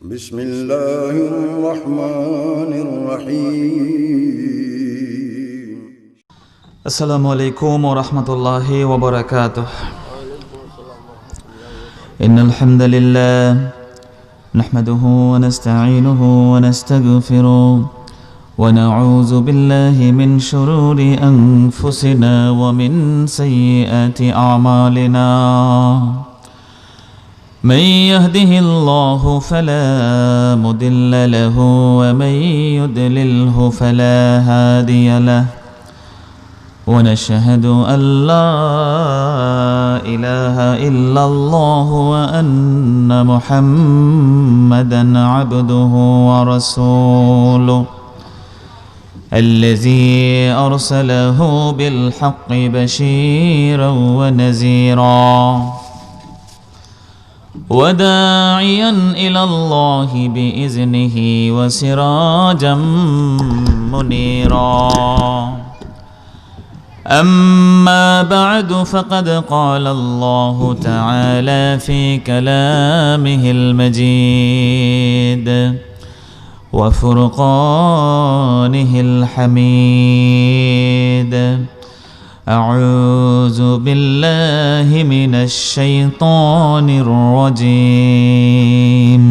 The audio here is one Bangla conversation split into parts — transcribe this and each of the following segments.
بسم الله الرحمن الرحيم. السلام عليكم ورحمة الله وبركاته. إن الحمد لله نحمده ونستعينه ونستغفره ونعوذ بالله من شرور أنفسنا ومن سيئات أعمالنا. من يهده الله فلا مضل له ومن يضلله فلا هادي له. ونشهد أن لا إله إلا الله وأن محمدا عبده ورسوله الذي أرسله بالحق بشيرا ونذيرا وداعيا إلى الله بإذنه وسراجا منيرا. أما بعد فقد قال الله تعالى في كلامه المجيد وفرقانه الحميد. أعوذ بالله من الشيطان الرجيم.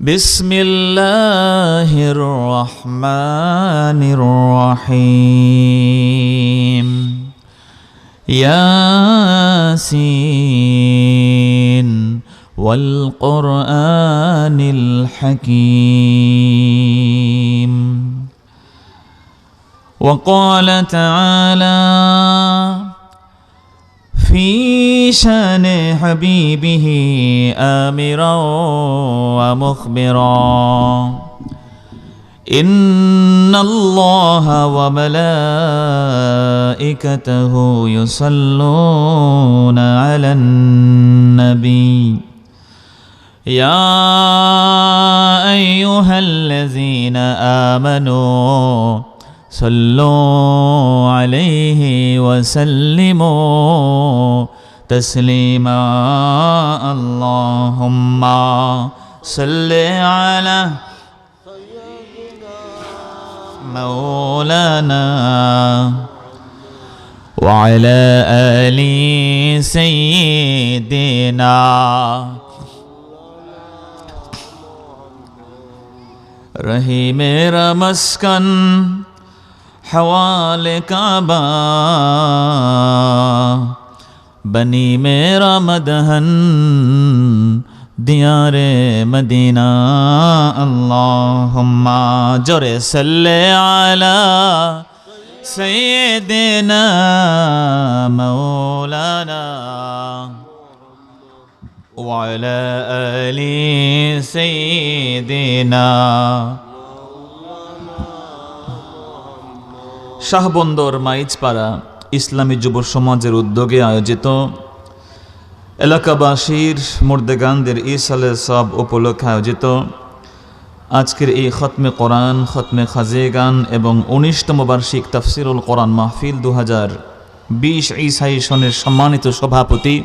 بسم الله الرحمن الرحيم. ياسين والقرآن الحكيم. وقال تعالى في شان حبيبه آمرا ومخبرا إن الله وملائكته يصلون على النبي يا أيها الذين آمنوا صلوا عليه وسلموا تسليما. اللهم صل على مولانا وعلى آل سيدنا रही मेरा मस्कन हवाले काबा बनी मेरा मदहन दियारे मदीना. अल्लाहुम्मा जोरे सल्ले अला सय्यिदिना मौलाना وعلى آل سيدنا. শাহবন্দর মাইজপাড়া ইসলামী যুব সমাজের উদ্যোগে আয়োজিত এলাকাবাসীর মুর্দেগানদের ইসালে সব উপলক্ষে আয়োজিত আজকের এই খতমে কোরআন, খতমে খাজে গান এবং 19তম বার্ষিক তাফসিরুল কোরআন মাহফিল 2020 ঈসাই সনের সম্মানিত সভাপতি,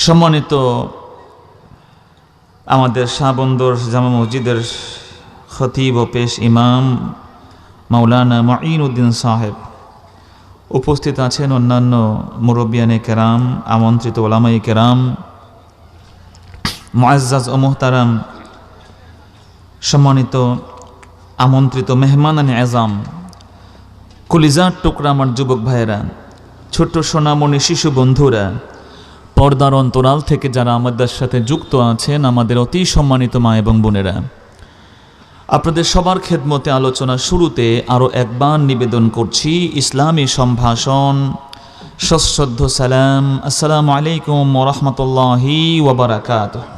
সম্মানিত আমাদের শাহবন্দর জামা মসজিদের খতিব ও পেশ ইমাম মাওলানা মাঈনুদ্দিন সাহেব, উপস্থিত আছেন অন্যান্য মুরব্বিয়ানে কেরাম, আমন্ত্রিত ওলামায়ে কেরাম, মুআজ্জাজ ও মুহতারাম, সম্মানিত আমন্ত্রিত মেহমানানে আযম, কলিজার টুকরা আমার যুবক ভাইয়েরা, ছোট্ট সোনামণি শিশু বন্ধুরা, পর্দার অন্তরাল থেকে যারা আমাদের সাথে যুক্ত আছেন, আমাদের অতি সম্মানিত মা এবং বোনেরা, আপনাদের সবার খেদমতে আলোচনা শুরুতে আরও একবার নিবেদন করছি ইসলামী সম্ভাষণ, সশ্রদ্ধ সালাম, আসসালামু আলাইকুম ওয়া রাহমাতুল্লাহি ওয়া বারাকাতুহু।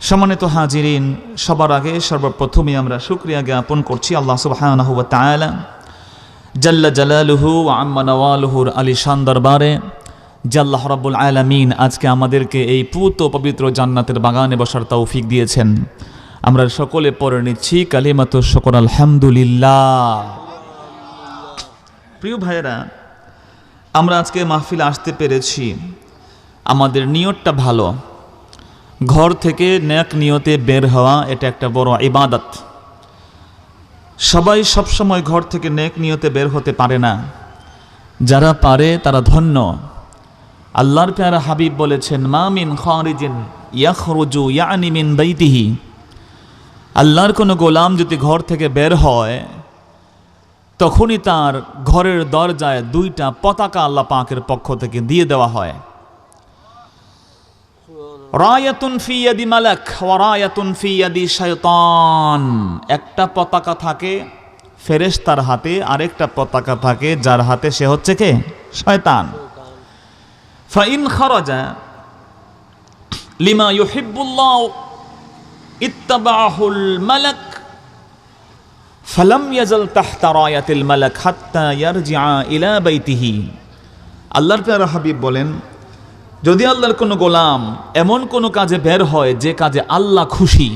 সম্মানিত হাজিরিন, সবার আগে সর্বপ্রথমে আমরা শুকরিয়া জ্ঞাপন করছি আল্লাহ সুবহানাহু ওয়া তাআলা জাল্লা জালালুহু ওয়া আম্মা নওয়ালুহুর আলিশান দরবারে যে আল্লাহ রাব্বুল আলামিন আজকে আমাদেরকে এই পূত পবিত্র জান্নাতের বাগানে বসার তৌফিক দিয়েছেন। আমরা সকলে পড়ে নিচ্ছি কালিমাতুশ শুকর আলহামদুলিল্লাহ। প্রিয় ভাইয়েরা, আমরা আজকে মাহফিলে আসতে পেরেছি, আমাদের নিয়তটা ভালো, ঘর থেকে নেক নিয়তে বের হওয়া এটা একটা বড় ইবাদত। সবাই সবসময় ঘর থেকে নেক নিয়তে বের হতে পারে না, যারা পারে তারা ধন্য। আল্লাহর প্যারা হাবিব বলেছেন, মা মিন খারিজিন ইয়াখরুজু ইয়ানি মিন বাইতিহি, আল্লাহর কোনো গোলাম যদি ঘর থেকে বের হয় তখনই তার ঘরের দরজায় 2টা পতাকা আল্লাহ পাকের পক্ষ থেকে দিয়ে দেওয়া হয়। রায়াতুন ফি ইয়াদি মালাক ওয়া রায়াতুন ফি ইয়াদি শায়তান, একটা পতাকা থাকে ফেরেশতার হাতে, আরেকটা পতাকা থাকে যার হাতে, সে হচ্ছে কে? শয়তান। ফাইন খারাজা লিমা ইউহিব্বুল্লাহ ইত্তাবাহুল মালাক ফালাম ইয়াজাল তাহতা রায়াতিল মালাক হাত্তা ইয়ারজিআ ইলা বাইতিহি। আল্লাহর প্যারা হাবিব বলেন, যদি আল্লাহর কোনো গোলাম এমন কোনো কাজে বের হয় যে কাজে আল্লাহ খুশি,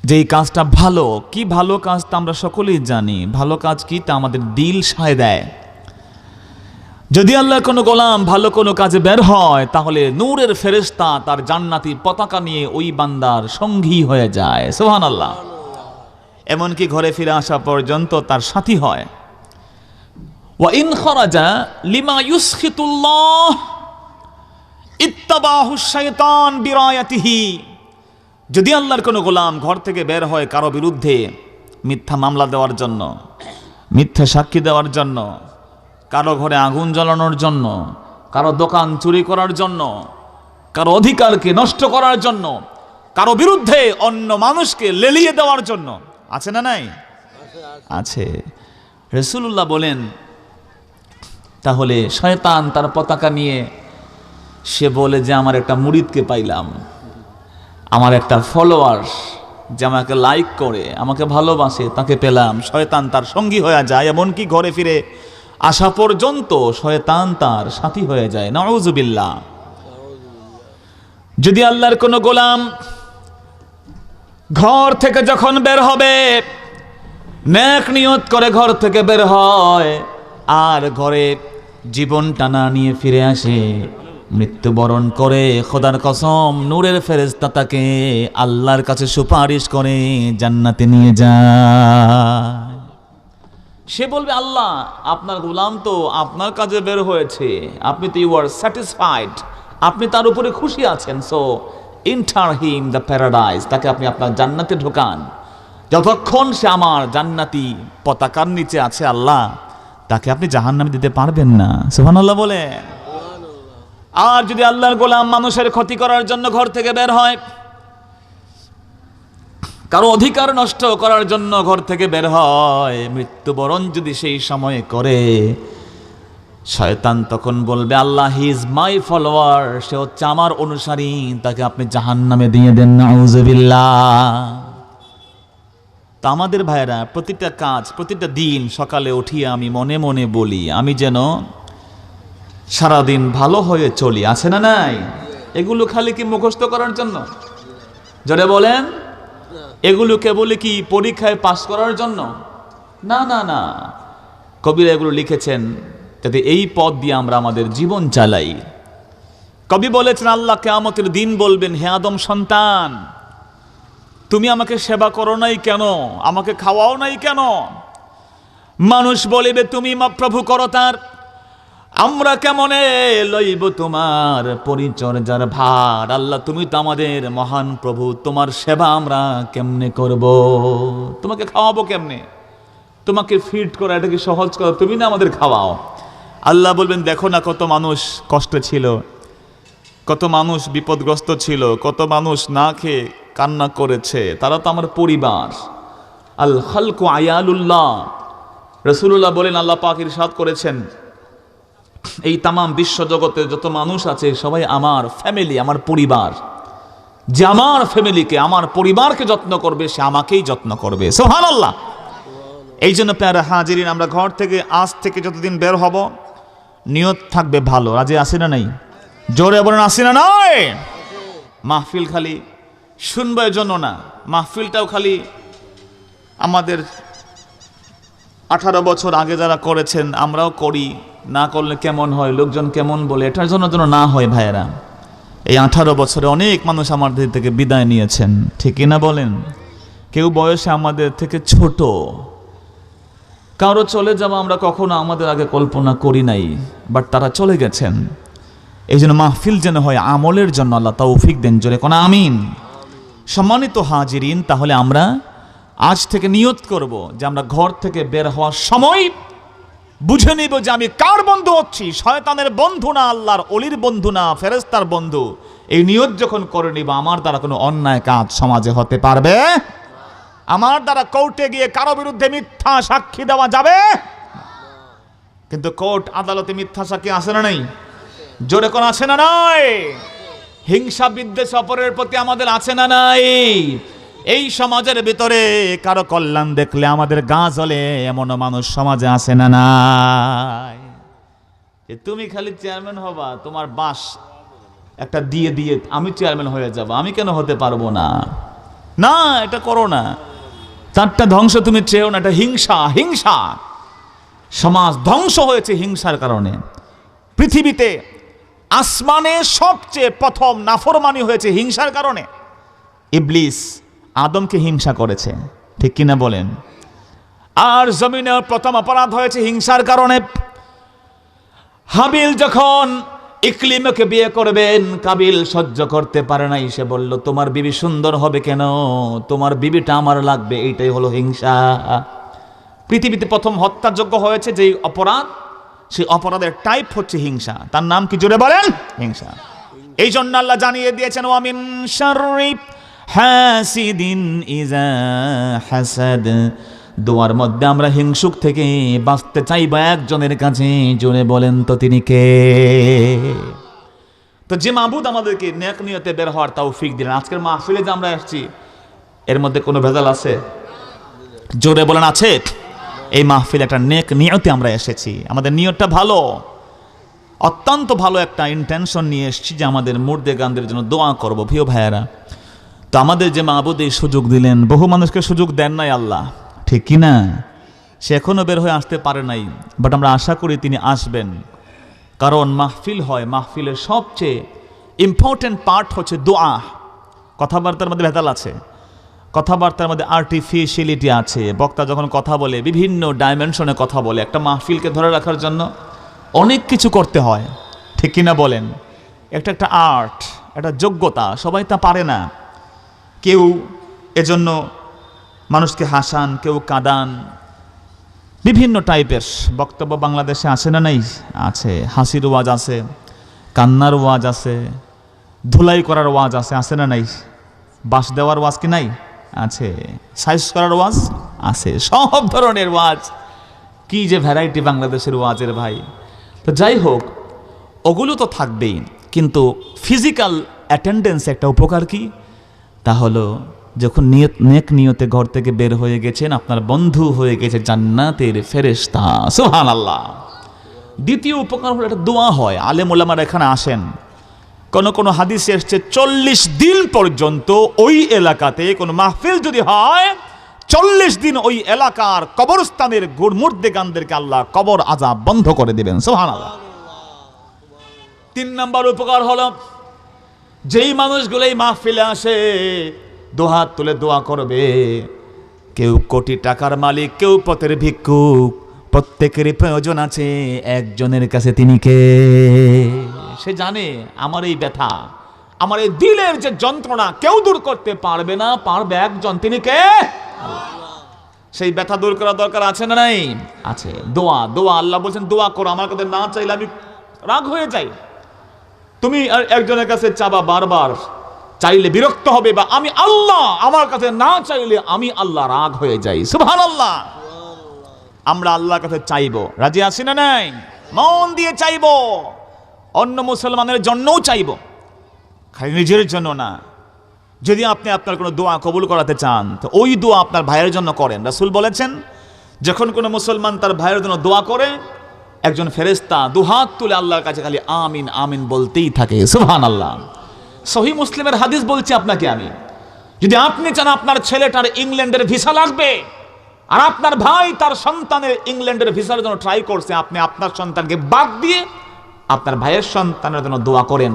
যেই কাজটা ভালো, কি ভালো কাজ তা আমরা সকলেই জানি, ভালো কাজ কি তা আমাদের দিল সায় দেয়। যদি আল্লাহর কোনো গোলাম ভালো কোনো কাজে বের হয় তাহলে নূরের ফেরেশতা তার জান্নাতি পতাকা নিয়ে ওই বান্দার সঙ্গী হয়ে যায়। সুবহানাল্লাহ। এমনকি ঘরে ফিরে আসা পর্যন্ত তার সাথী হয়। ওয়া ইন খারাজা লিমা ইউসখিতুল্লাহ ইত্তাবাহু শাইতান বিরায়াতিহি, যদি আল্লাহর কোনো গোলাম ঘর থেকে বের হয় কারো বিরুদ্ধে মিথ্যা মামলা দেওয়ার জন্য, মিথ্যা সাক্ষী দেওয়ার জন্য, কারো ঘরে আগুন জ্বালানোর জন্য, কারো দোকান চুরি করার জন্য, কারো অধিকারকে নষ্ট করার জন্য, কারো বিরুদ্ধে অন্য মানুষকে লেলিয়ে দেওয়ার জন্য, আছে না নাই? আছে। রাসূলুল্লাহ বলেন, তাহলে শয়তান তার পতাকা নিয়ে সে বলে যে আমার একটা মুরিদকে পাইলাম, আমার একটা ফলোয়ার্স যে আমাকে লাইক করে, আমাকে ভালোবাসে, তাকে পেলাম। শয়তান তার সঙ্গী হয়ে যায়, এমনকি ঘরে ফিরে আসা পর্যন্ত শয়তান তার সাথী হয়ে যায়। নাউযুবিল্লাহ। যদি আল্লাহর কোনো গোলাম ঘর থেকে যখন বের হবে নেক নিয়ত করে ঘর থেকে বের হয় আর ঘরে জীবন টানা নিয়ে ফিরে আসে, মৃত্যুবরণ করে, খোদার কসম নূরের ফেরেশতা তাকে আল্লাহর কাছে সুপারিশ করে জান্নাতে নিয়ে যায়। সে বলবে, আল্লাহ আপনার গোলাম তো আপনার কাজে বের হয়েছে, আপনি তো ইউ আর স্যাটিসফাইড, আপনি তার উপরে খুশি আছেন, so enter him the paradise, তাকে আপনি আপনার জান্নাতে ঢোকান। যতক্ষণ সে আমার জান্নাতি পতাকার নিচে আছে আল্লাহ, তাকে আপনি জাহান্নামে দিতে পারবেন না। সুবহানাল্লাহ বলে। আর যদি আল্লাহর গোলাম মানুষের ক্ষতি করার জন্য ঘর থেকে বের হয়, কারো অধিকার নষ্ট করার জন্য ঘর থেকে বের হয়, মৃত্যুবরণ যদি সেই সময়ে করে, শয়তান তখন বলবে, আল্লাহ হি ইজ মাই ফলোয়ার, সে হচ্ছে আমার অনুসারী, তাকে আপনি জাহান্নামে দিয়ে দেন। নাউযুবিল্লাহ। তা আমাদের ভাইরা প্রতিটা কাজ, প্রতিটা দিন সকালে উঠিয়ে আমি মনে মনে বলি, আমি যেন সারাদিন ভালো হয়ে চলি, আছে না নাই? এগুলো খালি কি মুখস্থ করার জন্য? জোরে বলেন। এগুলো কেবলই কি পরীক্ষায় পাস করার জন্য? না না না, কবিরা এগুলো লিখেছেন যাতে এই পথ দিয়ে আমরা আমাদের জীবন চালাই। কবি বলেছেন, আল্লাহ কিয়ামতের দিন বলবেন, হে আদম সন্তান, তুমি আমাকে সেবা করো নাই কেন, আমাকে খাওয়াও নাই কেন? মানুষ বলিবে, তুমি প্রভু করতার, আমরা কেমনে লইব তোমার পরিচর্যার ভার। আল্লাহ তুমি তো আমাদের মহান প্রভু, তোমার সেবা আমরা কেমনে করব? তোমাকে খাওয়াবো কেমনে? তোমাকে ফিড করা এটা কি সহজ করা? তুমি না আমাদের খাওয়াও। আল্লাহ বলবেন, দেখো না কত মানুষ কষ্টে ছিল, কত মানুষ বিপদগ্রস্ত ছিল, কত মানুষ না খেয়ে কান্না করেছে, তারা তো আমার পরিবার। আল খালকু আয়ালুল্লাহ। রাসূলুল্লাহ বলেন, আল্লাহ পাক ইরশাদ করেছেন, এই তামাম বিশ্ব জগতে যত মানুষ আছে সবাই আমার ফ্যামিলি, আমার পরিবার। যে আমার ফ্যামিলিকে, আমার পরিবারকে যত্ন করবে, সে আমাকেই যত্ন করবে। সুবহানাল্লাহ। এই জন্য প্যারা হাজিরিন, আমরা ঘর থেকে আজ থেকে যতদিন বের হব নিয়ত থাকবে ভালো। রাজি আসে না নাই? জোরে বলেন, আসে না নাই? মাহফিল খালি শুনবার জন্য না, মাহফিলটাও খালি আমাদের 18 বছর আগে যারা করেছেন আমরাও করি, না করলে কেমন হয়, লোকজন কেমন বলে, এটার জন্য যেন না হয় ভাইয়েরা। এই 18 বছরে অনেক মানুষ আমাদের থেকে বিদায় নিয়েছেন, ঠিক না বলেন? কেউ বয়সে আমাদের থেকে ছোট, কারো চলে যাওয়া আমরা কখনো আমাদের আগে কল্পনা করি নাই, বাট তারা চলে গেছেন। এই জন্য মাহফিল যেন হয় আমলের জন্য, আল্লাহ তৌফিক দেন, জোরে কোন আমিন। সম্মানিত হাজিরিন, তাহলে আমরা আজ থেকে নিয়ত করব যে আমরা ঘর থেকে বের হওয়ার সময় বুঝে নিব যে আমি কার বন্ধু হচ্ছি, শয়তানের বন্ধু না, আল্লাহর অলির বন্ধু না, ফেরেশতার বন্ধু। এই নিয়ত যখন করে নিব, আমার দ্বারা কোনো অন্যায় কাজ সমাজে হতে পারবে, আমার দ্বারা কোর্টে গিয়ে কারো বিরুদ্ধে মিথ্যা সাক্ষী দেওয়া যাবে। কিন্তু কোর্ট আদালতে মিথ্যা সাক্ষী আছে না নাই? জোরে কোন আছে না নাই? হিংসা বিদ্বেষ অপরের প্রতি আমাদের আছে না নাই? এই সমাজের ভিতরে কারো কল্যাণ দেখলে আমাদের গা জ্বলে, এমন মানুষ সমাজে আছে না নাই? যে তুমি খালি চেয়ারম্যান হবা, তোমার বাস একটা দিয়ে দিয়ে আমি চেয়ারম্যান হয়ে যাব, আমি কেন হতে পারবো না? না, এটা করো না। চারটা ধ্বংস তুমি চেয়েও না, এটা হিংসা। হিংসা, সমাজ ধ্বংস হয়েছে হিংসার কারণে। পৃথিবীতে আসমানে সবচেয়ে প্রথম নাফরমানি হয়েছে হিংসার কারণে। ইবলিস আদমকে হিংসা করেছে, ঠিক কিনা বলেন? আর জমিনের প্রথম অপরাধ হয়েছে হিংসার কারণে। হাবিল যখন ইকলিমকে বিয়ে করবেন, কাবিল সহ্য করতে পারে নাই, সে বলল তোমার বিবি সুন্দর হবে কেন, তোমার বিবিটা আমার লাগবে। এইটাই হলো হিংসা। পৃথিবীতে প্রথম হত্যাযোগ্য হয়েছে যে অপরাধ, সেই অপরাধের টাইপ হচ্ছে হিংসা। তার নাম কি জোরে বলেন? হিংসা। এই জন্য আল্লাহ জানিয়ে দিয়েছেন, ওয়া মিন শাররি হাসিদিন ইযা হাসাদ। দোয়ার মধ্যে আমরা হিংসুক থেকে বাঁচতে চাইবা একজনের কাছে, জোরে বলেন তো তিনি কে? তো যে মাবুদ আমাদেরকে নেক নিয়তে বের হওয়ার তৌফিক দিলেন, আজকের মাহফিলে যে আমরা আসছি এর মধ্যে কোনো ভেজাল আছে? জোরে বলেন আছে? এই মাহফিলে একটা নেক নিয়তে আমরা এসেছি, আমাদের নিয়তটা ভালো, অত্যন্ত ভালো একটা ইন্টেনশন নিয়ে এসেছি যে আমাদের মুর্দে গানদের জন্য দোয়া করব। প্রিয় ভাইয়েরা, তো আমাদের যে মাবুদ এই সুযোগ দিলেন, বহু মানুষকে সুযোগ দেন নাই আল্লাহ, ঠিক কি না? সে এখনো বের হয়ে আসতে পারে নাই, বাট আমরা আশা করি তিনি আসবেন। কারণ মাহফিল হয়, মাহফিলের সবচেয়ে ইম্পর্টেন্ট পার্ট হচ্ছে দোয়া। কথাবার্তার মধ্যে ভেজাল আছে, কথাবার্তার মধ্যে আর্টিফিশিয়ালিটি আছে। বক্তা যখন কথা বলে বিভিন্ন ডাইমেনশনে কথা বলে, একটা মাহফিলকে ধরে রাখার জন্য অনেক কিছু করতে হয়, ঠিক কিনা বলেন? একটা আর্ট, একটা যোগ্যতা, সবাই তা পারে না। কেউ এজন্য মানুষকে হাসান, কেউ কাঁদান, বিভিন্ন টাইপের বক্তব্য বাংলাদেশে আছে না নাই? আছে। হাসির ওয়াজ আছে, কান্নার ওয়াজ আছে, ধুলাই করার ওয়াজ আছে না নাই? বাস দেওয়ার ওয়াজ কি নাই? আছে। সাইজ করার ওয়াজ আছে, সব ধরনের ওয়াজ। কি যে ভ্যারাইটি বাংলাদেশের ওয়াজের ভাই! তো যাই হোক, ওগুলো তো থাকবেই, কিন্তু ফিজিক্যাল অ্যাটেন্ডেন্স একটা উপকার কি? তা হলো যখন নেক নিয়তে ঘর থেকে বের হয়ে গেছেন, আপনার বন্ধু হয়ে গেছে জান্নাতের ফেরেশতা। সুবহানাল্লাহ। দ্বিতীয় উপকার হলো একটা দোয়া হয়। আলেম ওলামারা এখানে আসেন, কোন কোন হাদিসে এসছে 40 দিন পর্যন্ত ওই এলাকাতে কোন মাহফিল যদি হয়, 40 দিন ওই এলাকার কবরস্থানের মুর্দে গানদেরকে আল্লাহ কবর আযাব বন্ধ করে দিবেন। সুবহানাল্লাহ। 3 নম্বর উপকার হলো, যেই মানুষগুলো এই মাহফিলে আসে দুহাত তুলে দোয়া করবে, কেউ কোটি টাকার মালিক, কেউ পথের ভিক্ষুক, প্রত্যেকেরই প্রয়োজন আছে একজনের কাছে। তিনি কে? সে জানে আমার এই ব্যথা, আমার এই দিলের যে যন্ত্রণা কেউ দূর করতে পারবে না, পারবে একজন। তিনি কে? সেই ব্যথা দূর করা দরকার আছে না নাই? আছে। দোয়া, দোয়া। আল্লাহ বলছেন দোয়া করো, আমার কাছে না চাইলে আমি রাগ হয়ে যাই। তুমি একজনের কাছে চাবা, বারবার চাইলে বিরক্ত হবে, বা আমি আল্লাহ আমার কাছে না চাইলে আমি আল্লাহ রাগ হয়ে যাই। সুবহানাল্লাহ। আমরা আল্লাহর কাছে চাইবো, রাজি আছি না নাই? মন দিয়ে চাইবো, অন্য মুসলমানের জন্যও চাইবো, খালি নিজের জন্য না। যদি আপনি আপনার কোনো দোয়া কবুল করাতে চান, তো ওই দোয়া আপনার ভাইয়ের জন্য করেন। রাসূল বলেছেন, যখন কোনো মুসলমান তার ভাইয়ের জন্য দোয়া করে, একজন ফেরেশতা দুহাত তুলে আল্লাহর কাছে খালি আমিন আমিন বলতেই থাকে। সুবহানাল্লাহ। সহিহ মুসলিমের হাদিস বলছি আপনাকে আমি, যদি আপনি চান আপনার ছেলেটার ইংল্যান্ডের ভিসা লাগবে, আর আপনার ভাই তার সন্তানের ইংল্যান্ডের ভিসার জন্য ট্রাই করছে, আপনি আপনার সন্তানকে বাদ দিয়ে আপনার ভাইয়ের সন্তানের জন্য দোয়া করেন।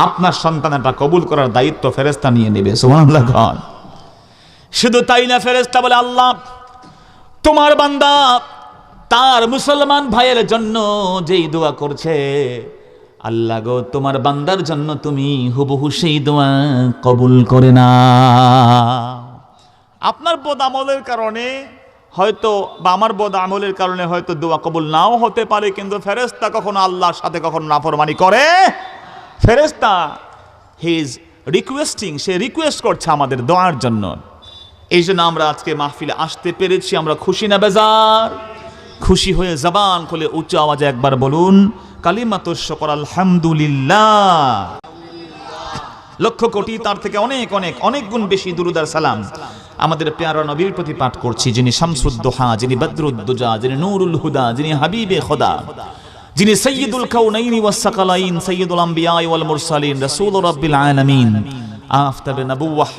আপনার সন্তানটা কবুল করার দায়িত্ব ফেরেশতা নিয়ে নেবে। সুবহানাল্লাহ। শুধু তাই না, ফেরেশতা বলে, আল্লাহ তোমার বান্দা তার মুসলমান ভাইয়ের জন্য যেই দোয়া করছে, আল্লাহ গো তোমার বান্দার জন্য তুমি হুবহু সেই দোয়া কবুল করে না। আপনার বদ আমলের কারণে হয়তো বা আমার বদ আমলের কারণে হয়তো দোয়া কবুল নাও হতে পারে, কিন্তু ফেরেশতা কখনো আল্লাহর সাথে কখনো নাফরমানি করে? ফেরেশতা he is requesting, say request করছে আমাদের দোয়ার জন্য। এই জন্য আমরা আজকে মাহফিলে আসতে পেরেছি, আমরা খুশি না বেজার? খুশি হয়ে জবান খুলে উচ্চ আওয়াজে একবার বলুন কালিমাতুশ শুকর আলহামদুলিল্লাহ। লক্ষ কোটি তার থেকে অনেক অনেক অনেক গুণ বেশি দুরূদ আর সালাম আমাদের প্যারা নবীর প্রতি পাঠ করছি, যিনি শামসুদ্দোহা, যিনি বদরুদ্দুজা, যিনি নূরুল হুদা, যিনি হাবিবে খোদা, যিনি সাইয়্যিদুল কাউনাইনি ওয়াস সাকালাইন, সাইয়্যিদুল আম্বিয়া ওয়াল মুরসালিন, রাসূলুর রাব্বিল আলামিন, আফতাবে নবুওয়াহ,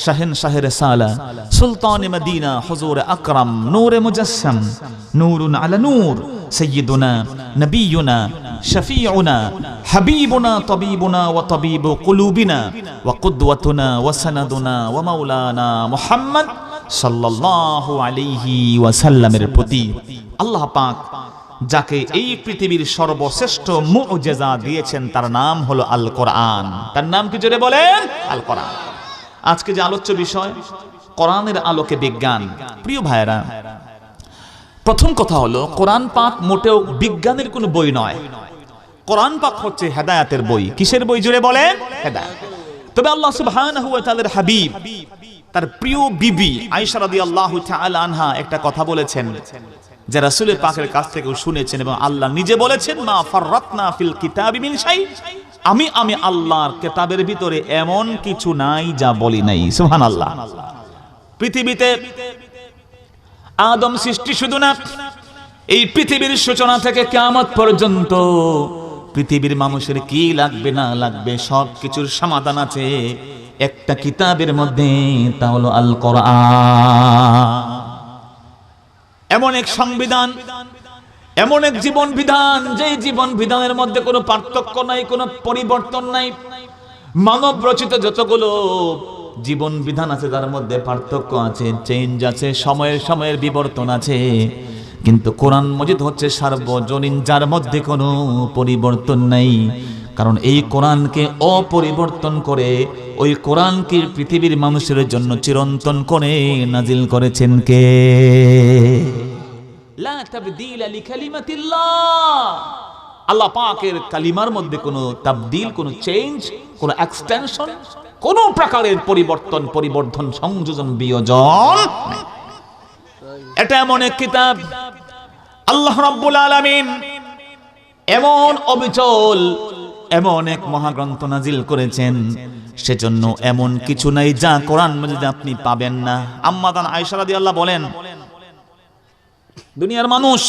শাহেনশাহ রিসালা, সুলতান মদিনা, হুজুর আকরাম, নূরে মুজাসসাম, নূরুন আলা নূর, সাইয়্যিদুনা নবিয়ুনা শফিউনা হাবিবুনা তাবিবুনা ওয়া তাবিবু কুলুবিনা ওয়া কুদওয়াতুনা ওয়া সানাদুনা ওয়া মাওলানা মুহাম্মদ সাল্লাল্লাহু আলাইহি ওয়াসাল্লামের প্রতি আল্লাহ পাক যাকে এই পৃথিবীর সর্বশ্রেষ্ঠ মুআজিজা দিয়েছেন তার নাম হলো আল কোরআন। তার নাম কি জোরে বলেন? আল কোরআন। আজকে যে আলোচ্য বিষয় কোরআনের আলোকে বিজ্ঞান। প্রিয় ভাইরা, প্রথম কথা হলো কোরআন পাক মোটেও বিজ্ঞানের কোনো বই নয়। কোরআন পাক হচ্ছে হেদায়েতের বই। কিসের বই জোরে বলেন? হেদায়েত। তবে আল্লাহ সুবহানাহু ওয়া তাআলার হাবিব তার প্রিয় বিবি আয়েশা রাদিয়াল্লাহু তাআলা আনহা একটা কথা বলেছেন, যে রাসূলের পাকের কাছ থেকে শুনেছেন এবং আল্লাহ নিজে বলেছেন, মা ফাররাতনা ফিল কিতাবি মিন শাই, আমি আল্লাহর কিতাবের ভিতরে এমন কিছু নাই যা বলি নাই। সুবহানাল্লাহ। পৃথিবীতে আদম সৃষ্টি শুধু না, এই পৃথিবীর সূচনা থেকে কিয়ামত পর্যন্ত পৃথিবীর মানুষের কি লাগবে না লাগবে সব কিছুর সমাধান আছে একটা কিতাবের মধ্যে, তা হলো আল কোরআন। এমন এক সংবিধান, এমন এক জীবন বিধান, যেই জীবন বিধানের মধ্যে কোনো পার্থক্য নাই, কোনো পরিবর্তন নাই। মানব রচিত যতগুলো জীবন বিধান আছে তার মধ্যে পার্থক্য আছে, চেঞ্জ আছে, সময়ের বিবর্তন আছে, কিন্তু কোরআন মজিদ হচ্ছে সার্বজনীন, যার মধ্যে কোনো পরিবর্তন নাই। কারণ এই কোরআনকে অপরিবর্তন করে, ওই কোরআনকে পৃথিবীর মানুষের জন্য চিরন্তন করে নাজিল করেছেন কে? লা তাবদীলা লিকালিমাতিল্লাহ। আল্লাহ পাকের কালিমার মধ্যে কোনো তাবদীল, কোনো চেঞ্জ, কোনো এক্সটেনশন, কোনো প্রকারের পরিবর্ধন, সংযোজন, বিয়োজন। এটা এমন এক কিতাব আল্লাহ রাব্বুল আলামিন এমন অবিচল এমন এক মহাগ্রন্থ নাজিল করেছেন, সেজন্য এমন কিছু নাই যা কোরআন মাজিদে আপনি পাবেন না। আম্মা জান আয়েশা রাদিয়াল্লাহু বলেন, দুনিয়ার মানুষ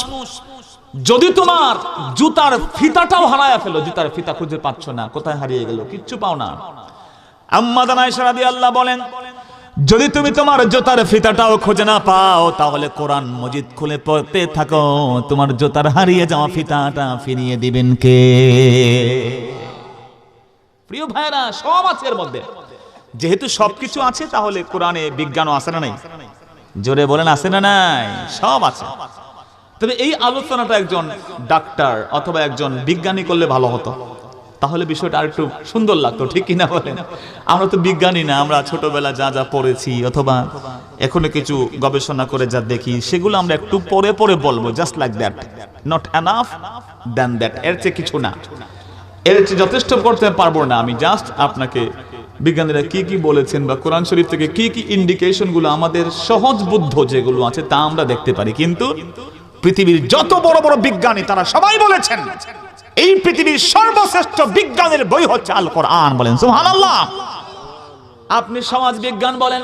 যদি তোমার জুতার ফিতাটাও হারায়া ফেলো, জুতার ফিতা খুঁজে পাচ্ছ না, কোথায় হারিয়ে গেল, কিচ্ছু পাও না, আম্মা জান আয়েশা রাদিয়াল্লাহু বলেন, যদি তুমি তোমার জুতার ফিতাটাও খুঁজে না পাও, তাহলে কোরআন মজিদ খুলে পড়তে থাকো, তোমার জুতার হারিয়ে যাওয়া ফিতাটা ফিরিয়ে দিবেন কে? প্রিয় ভাইরা, সব আছে এর মধ্যে। যেহেতু সবকিছু আছে, তাহলে কোরআনে বিজ্ঞানও আছে না নাই? জোরে বলেন, আছে না নাই? সব আছে। তবে এই আলোচনাটা একজন ডাক্তার অথবা একজন বিজ্ঞানী করলে ভালো হতো, তাহলে বিষয়টা আর একটু সুন্দর লাগতো, ঠিক কিনা বলেন? আমরা তো বিজ্ঞানী না, আমরা ছোটবেলা যা যা পড়েছি অথবা এখনো কিছু গবেষণা করে যা দেখি, সেগুলো আমরা একটু পরে পরে বলবো, just like that, not enough than that. এর চেয়ে কিছু না, এর চেয়ে যথেষ্ট করতে পারবো না। আমি জাস্ট আপনাকে বিজ্ঞানীরা কি কি বলেছেন বা কোরআন শরীফ থেকে কি কি ইন্ডিকেশন গুলো আমাদের সহজ বুদ্ধ যেগুলো আছে তা আমরা দেখতে পারি। কিন্তু পৃথিবীর যত বড় বড় বিজ্ঞানী তারা সবাই বলেছেন এই পৃথিবীর সর্বশ্রেষ্ঠ বিজ্ঞানের বই হচ্ছে আল কোরআন। বলেন সুবহানাল্লাহ। আপনি সমাজ বিজ্ঞান বলেন,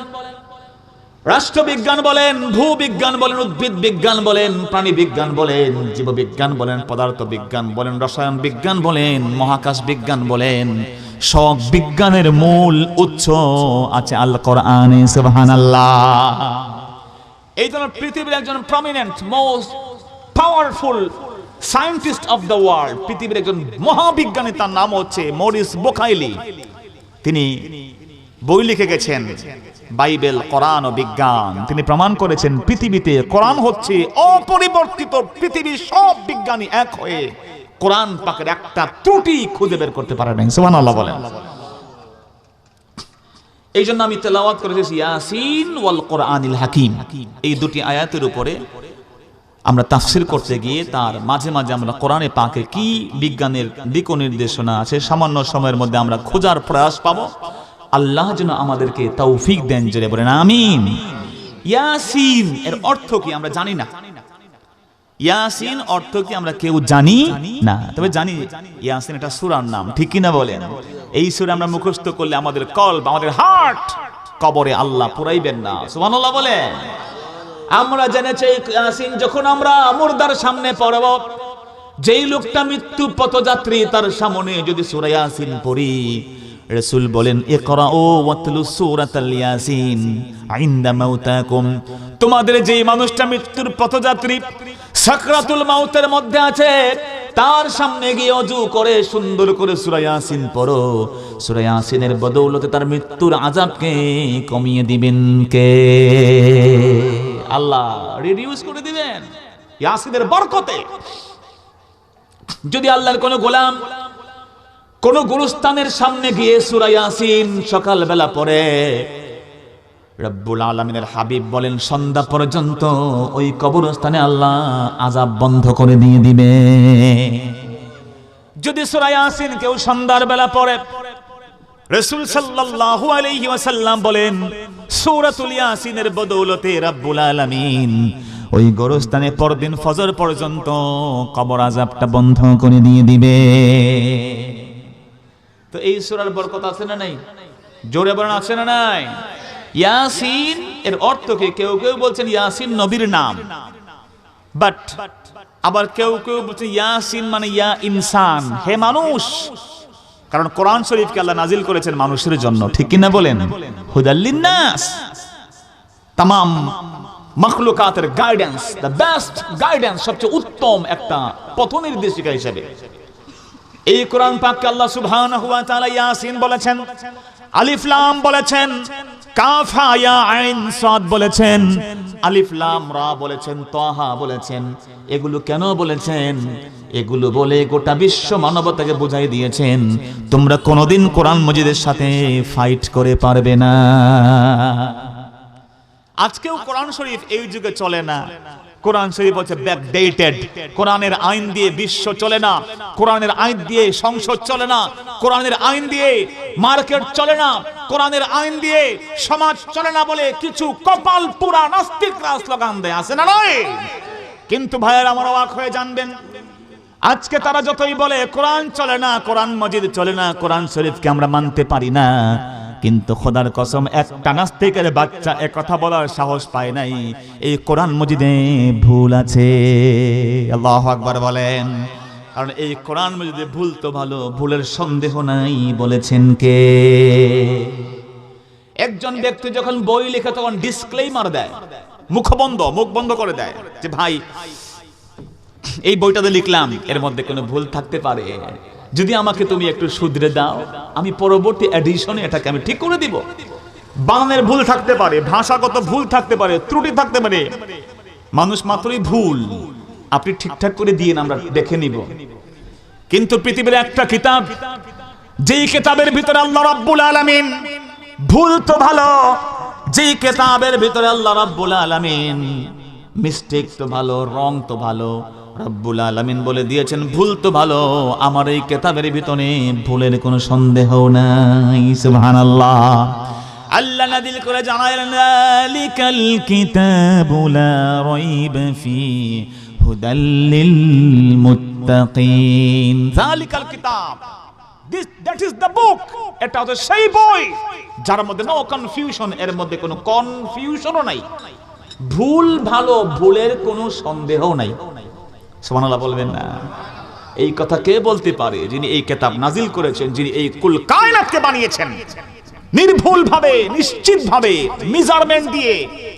রাষ্ট্রবিজ্ঞান বলেন, ভূবিজ্ঞান বলেন, উদ্ভিদ বিজ্ঞান বলেন, প্রাণী বিজ্ঞান বলেন, জীববিজ্ঞান বলেন, পদার্থ বিজ্ঞান বলেন, রসায়ন বিজ্ঞান বলেন, মহাকাশ বিজ্ঞান বলেন, সব বিজ্ঞানের মূল উৎস আছে আল কোরআনে। সুবহানাল্লাহ। এই জন্য পৃথিবীর একজন prominent, most powerful scientist of the world, পৃথিবীর একজন মহাবিজ্ঞানী, তার নাম হচ্ছে মরিস বুখাইলি। তিনি বই লিখে গেছেন বাইবেল, কোরআন ও বিজ্ঞান। তিনি প্রমাণ করেছেন পৃথিবীতে কোরআন হচ্ছে অপরিবর্তিত। পৃথিবীর সব বিজ্ঞানী এক হয়ে কোরআন পাকের একটা ত্রুটি খুঁজে বের করতে পারে নাই। সুবহানাল্লাহ বলেন। এই জন্য আমি তেলাওয়াত করেছি ইয়াসিন ওয়াল কোরআনিল হাকিম। এই দুটি আয়াতের উপরে আমরা তাফসির করতে গিয়ে তার মাঝে মাঝে আমরা কোরআনে পাকে কি বিজ্ঞানের দিক নির্দেশনা আছে সামান্য সময়ের মধ্যে আমরা খোঁজার প্রয়াস পাবো। আল্লাহ যেন আমাদেরকে তৌফিক দেন, জোরে বলেন আমিন। ইয়াসিন এর অর্থ কি আমরা জানি না। ইয়াসিন অর্থ কি আমরা কেউ জানি না, তবে জানি ইয়াসিন এটা সূরার নাম, ঠিক কি না বলেন? এই সূরা আমরা মুখস্থ করলে আমাদের কলব, আমাদের হার্ট কবরে আল্লাহ পুরাইবেন না। সুবহানাল্লাহ বলেন। আমরা জেনেছি ইয়াসিন যখন আমরা মুর্দার সামনে পড়ব, যেই লোকটা মৃত্যু পথযাত্রী তার সামনে যদি সূরা ইয়াসিন পড়ি, রাসূল বলেন ইকরাউ ওয়াতলু সূরাতাল ইয়াসিন ইনদা মাউতাকুম। তোমাদের যেই মানুষটা মৃত্যুর পথযাত্রী, সাকরাতুল মাউতের মধ্যে আছে, তার সামনে গিয়ে ওযু করে সুন্দর করে সূরা ইয়াসিন পড়ো। সূরা ইয়াসিনের বদৌলতে তার মৃত্যুর আযাবকে কমিয়ে দিবেন কে? আল্লাহ রিডিউস করে দিবেন ইয়াসিনের বরকতে। যদি আল্লাহর কোন গোলাম কোন গুরুস্থানের সামনে গিয়ে সূরা ইয়াসিন সকালবেলা পড়ে, রব্বুল আলামিনের হাবিব বলেন সন্ধ্যা পর্যন্ত ওই কবরস্থানে আল্লাহ আযাব বন্ধ করে দিয়ে দিবে। যদি সূরা ইয়াসিন কেউ সন্ধ্যার বেলা পড়ে, রাসূল সাল্লাল্লাহু আলাইহি ওয়াসাল্লাম বলেন সূরাতুল ইয়াসিনের বদৌলতে রব্বুল আলামিন ওই গোরস্থানে পরদিন ফজর পর্যন্ত কবর আযাবটা বন্ধ করে দিয়ে দিবে। তো এই সূরার বরকত আছে না নাই? জোরে বলেন আছে না নাই? ইয়াসিন এর অর্থ কি? কেউ কেউ বলছেন ইয়াসিন নবীর নাম, বাট আবার কেউ কেউ বলছেন ইয়াসিন মানে ইয়া ইনসান, হে মানুষ। কারণ কোরআন শরীফকে আল্লাহ নাজিল করেছেন মানুষের জন্য, ঠিক কি না বলেন? হুদাল লিন্নাস, तमाम মাখলুকাতের গাইডেন্স, দ্য বেস্ট গাইডেন্স, সবচেয়ে উত্তম একটা পথ নির্দেশিকা হিসেবে এই কোরআন পাককে আল্লাহ সুবহানাহু ওয়া তাআলা ইয়াসিন বলেছেন, আলিফ লাম বলেছেন, কাফ হা ইয়া আইন সাদ বলেছেন, আলিফ লাম রা বলেছেন, তাহা বলেছেন। এগুলো কেন বলেছেন? এগুলো বলে গোটা বিশ্ব মানবতাকে বুঝাই দিয়েছেন তোমরা কোনোদিন কোরআন মাজিদের সাথে ফাইট করে পারবে না। আজকেও কোরআন শরীফ এই যুগে চলে না। কোরআন শরীফ হচ্ছে ব্যাকডেটেড। কোরআনের আইন দিয়ে বিশ্ব চলে না, কোরআনের আইন দিয়ে সংসদ চলে না, কোরআনের আইন দিয়ে মার্কেট চলে না, কোরআনের আইন দিয়ে সমাজ চলে না বলে কিছু কপাল পুরা নাস্তিকরা স্লোগান দেয়, আছে না নয়? কিন্তু ভাইয়ের আমার অবাক হয়ে জানবেন, আজকে তারা যতই বলে কোরআন চলে না, কোরআন মাজিদ চলে না, কোরআন শরীফকে আমরা মানতে পারি না, কিন্তু খোদার কসম একটা নাস্তিকের বাচ্চা একথা বলার সাহস পায় নাই এই কোরআন মাজিদে ভুল আছে। আল্লাহু আকবার বলেন। কারণ এই কোরআন মাজিদে ভুল তো ভালো, ভুলের সন্দেহ নাই। বলেছেন কে? একজন ব্যক্তি যখন বই লেখে তখন ডিসক্লেইমার দেয়, মুখ বন্ধ করে দেয় যে ভাই এই বইটাতে লিখলাম এর মধ্যে কোনো ভুল থাকতে পারে, যদি আমাকে তুমি একটু শুধরে দাও আমি পরবর্তী এডিশনে এটাকে আমি ঠিক করে দিব। বানানের ভুল থাকতে পারে, ভাষাগত ভুল থাকতে পারে, ত্রুটি থাকতে পারে, মানুষ মাত্রই ভুল, আপনি ঠিকঠাক করে দিয়েন আমরা দেখে নিব। কিন্তু পৃথিবীর একটা কিতাব, যেই কিতাবের ভিতরে আল্লাহ রাব্বুল আলামিন, ভুল তো ভালো, যেই কিতাবের ভিতরে আল্লাহ রাব্বুল আলামিন মিস্টেক তো ভালো, রং তো ভালো, রব্বুল আলামিন বলে দিয়েছেন ভুল তো ভালো, আমার এই কিতাবের ভিতরে ভুলের কোনো সন্দেহ নাই। সুবহানাল্লাহ। আল্লাহ নাযিল করে জানালেন যালিকাল কিতাবু লা রাইবা ফি হুদাল লিল মুত্তাকিন। যালিকাল কিতাব, that is the book, এটা হচ্ছে সেই বই যার মধ্যে নো কনফিউশন, এর মধ্যে কোনো কনফিউশনও নাই, ভুল ভালো, ভুলের কোনো সন্দেহ নাই। সুবহানাল্লাহ বলবেন না? এই কথা কে বলতে পারে? যিনি এই কিতাব নাজিল করেছেন, যিনি এই কুল কায়নাতকে বানিয়েছেন নির্ভুল ভাবে, নিশ্চিত ভাবে, মেজারমেন্ট দিয়ে,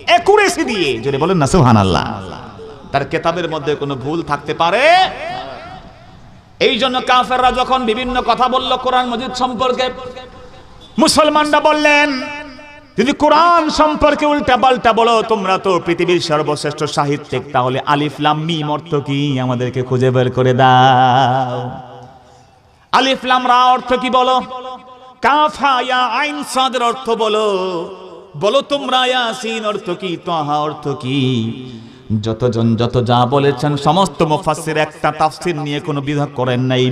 অ্যাকুরেসি দিয়ে। যদি বলেন না সুবহানাল্লাহ, তার কিতাবের মধ্যে কোনো ভুল থাকতে পারে এই জন্য কাফেররা যখন বিভিন্ন কথা বলল কোরআন মাজিদ সম্পর্কে, মুসলমানরা বললেন যদি কোরআন সম্পর্কে উল্টা পাল্টা বলো, তোমরা তো পৃথিবীর সর্বশ্রেষ্ঠ সাহিত্যিক, তাহলে আলিফ লাম মিম অর্থ কি আমাদেরকে খুঁজে বের করে দাও। আলিফ লাম রা অর্থ কি বলো, কাফ হা ইয়া আইন সাদের অর্থ বলো, বলো তোমরা ইয়াসিন অর্থ কি, তাহা অর্থ কি। যতজন যত যা বলেছেন সমস্ত মুফাসসির একটা তাফসীর নিয়ে কোনো বিভাগ করেন নাই,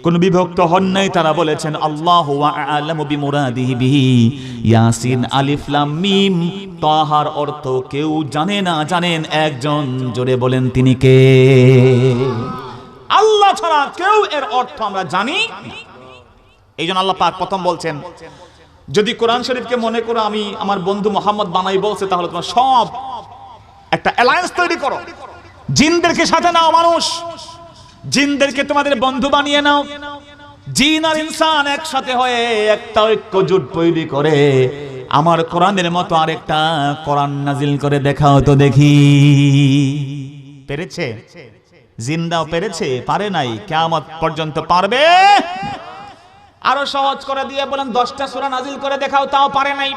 কোন বিভক্ত হন নাই। তারা বলেছেন আল্লাহু আ'লামু বিমুরাদিহি বিহি, ইয়াসিন আলিফ লাম মিম তাহার অর্থ কেউ জানে না, জানেন একজন, জোরে বলেন তিনি কে? আল্লাহ ছাড়া কেউ এর অর্থ আমরা জানি। এইজন্য আল্লাহ পাক প্রথম বলছেন যদি কোরআন শরীফকে মনে করো আমি আমার বন্ধু মোহাম্মদ বানাই বলছে, তাহলে তোমরা সব একটা অ্যালায়েন্স তৈরি করো, জিনদেরকে সাথে নাও, মানুষ জিনদেরকে তোমাদের বন্ধু বানিয়ে নাও, জিন আর ইনসান একসাথে হয়ে একটা ঐক্য জোট তৈরি করে আমার কোরআনের মতো আরেকটা কোরআন নাজিল করে দেখাও তো দেখি। পেরেছে? জিনরাও পেরেছে? পারে নাই, কিয়ামত পর্যন্ত পারবে? আরো সহজ করে দিয়ে বলেন 10টা সূরা নাজিল করে দেখাও, তাও পারে নাই।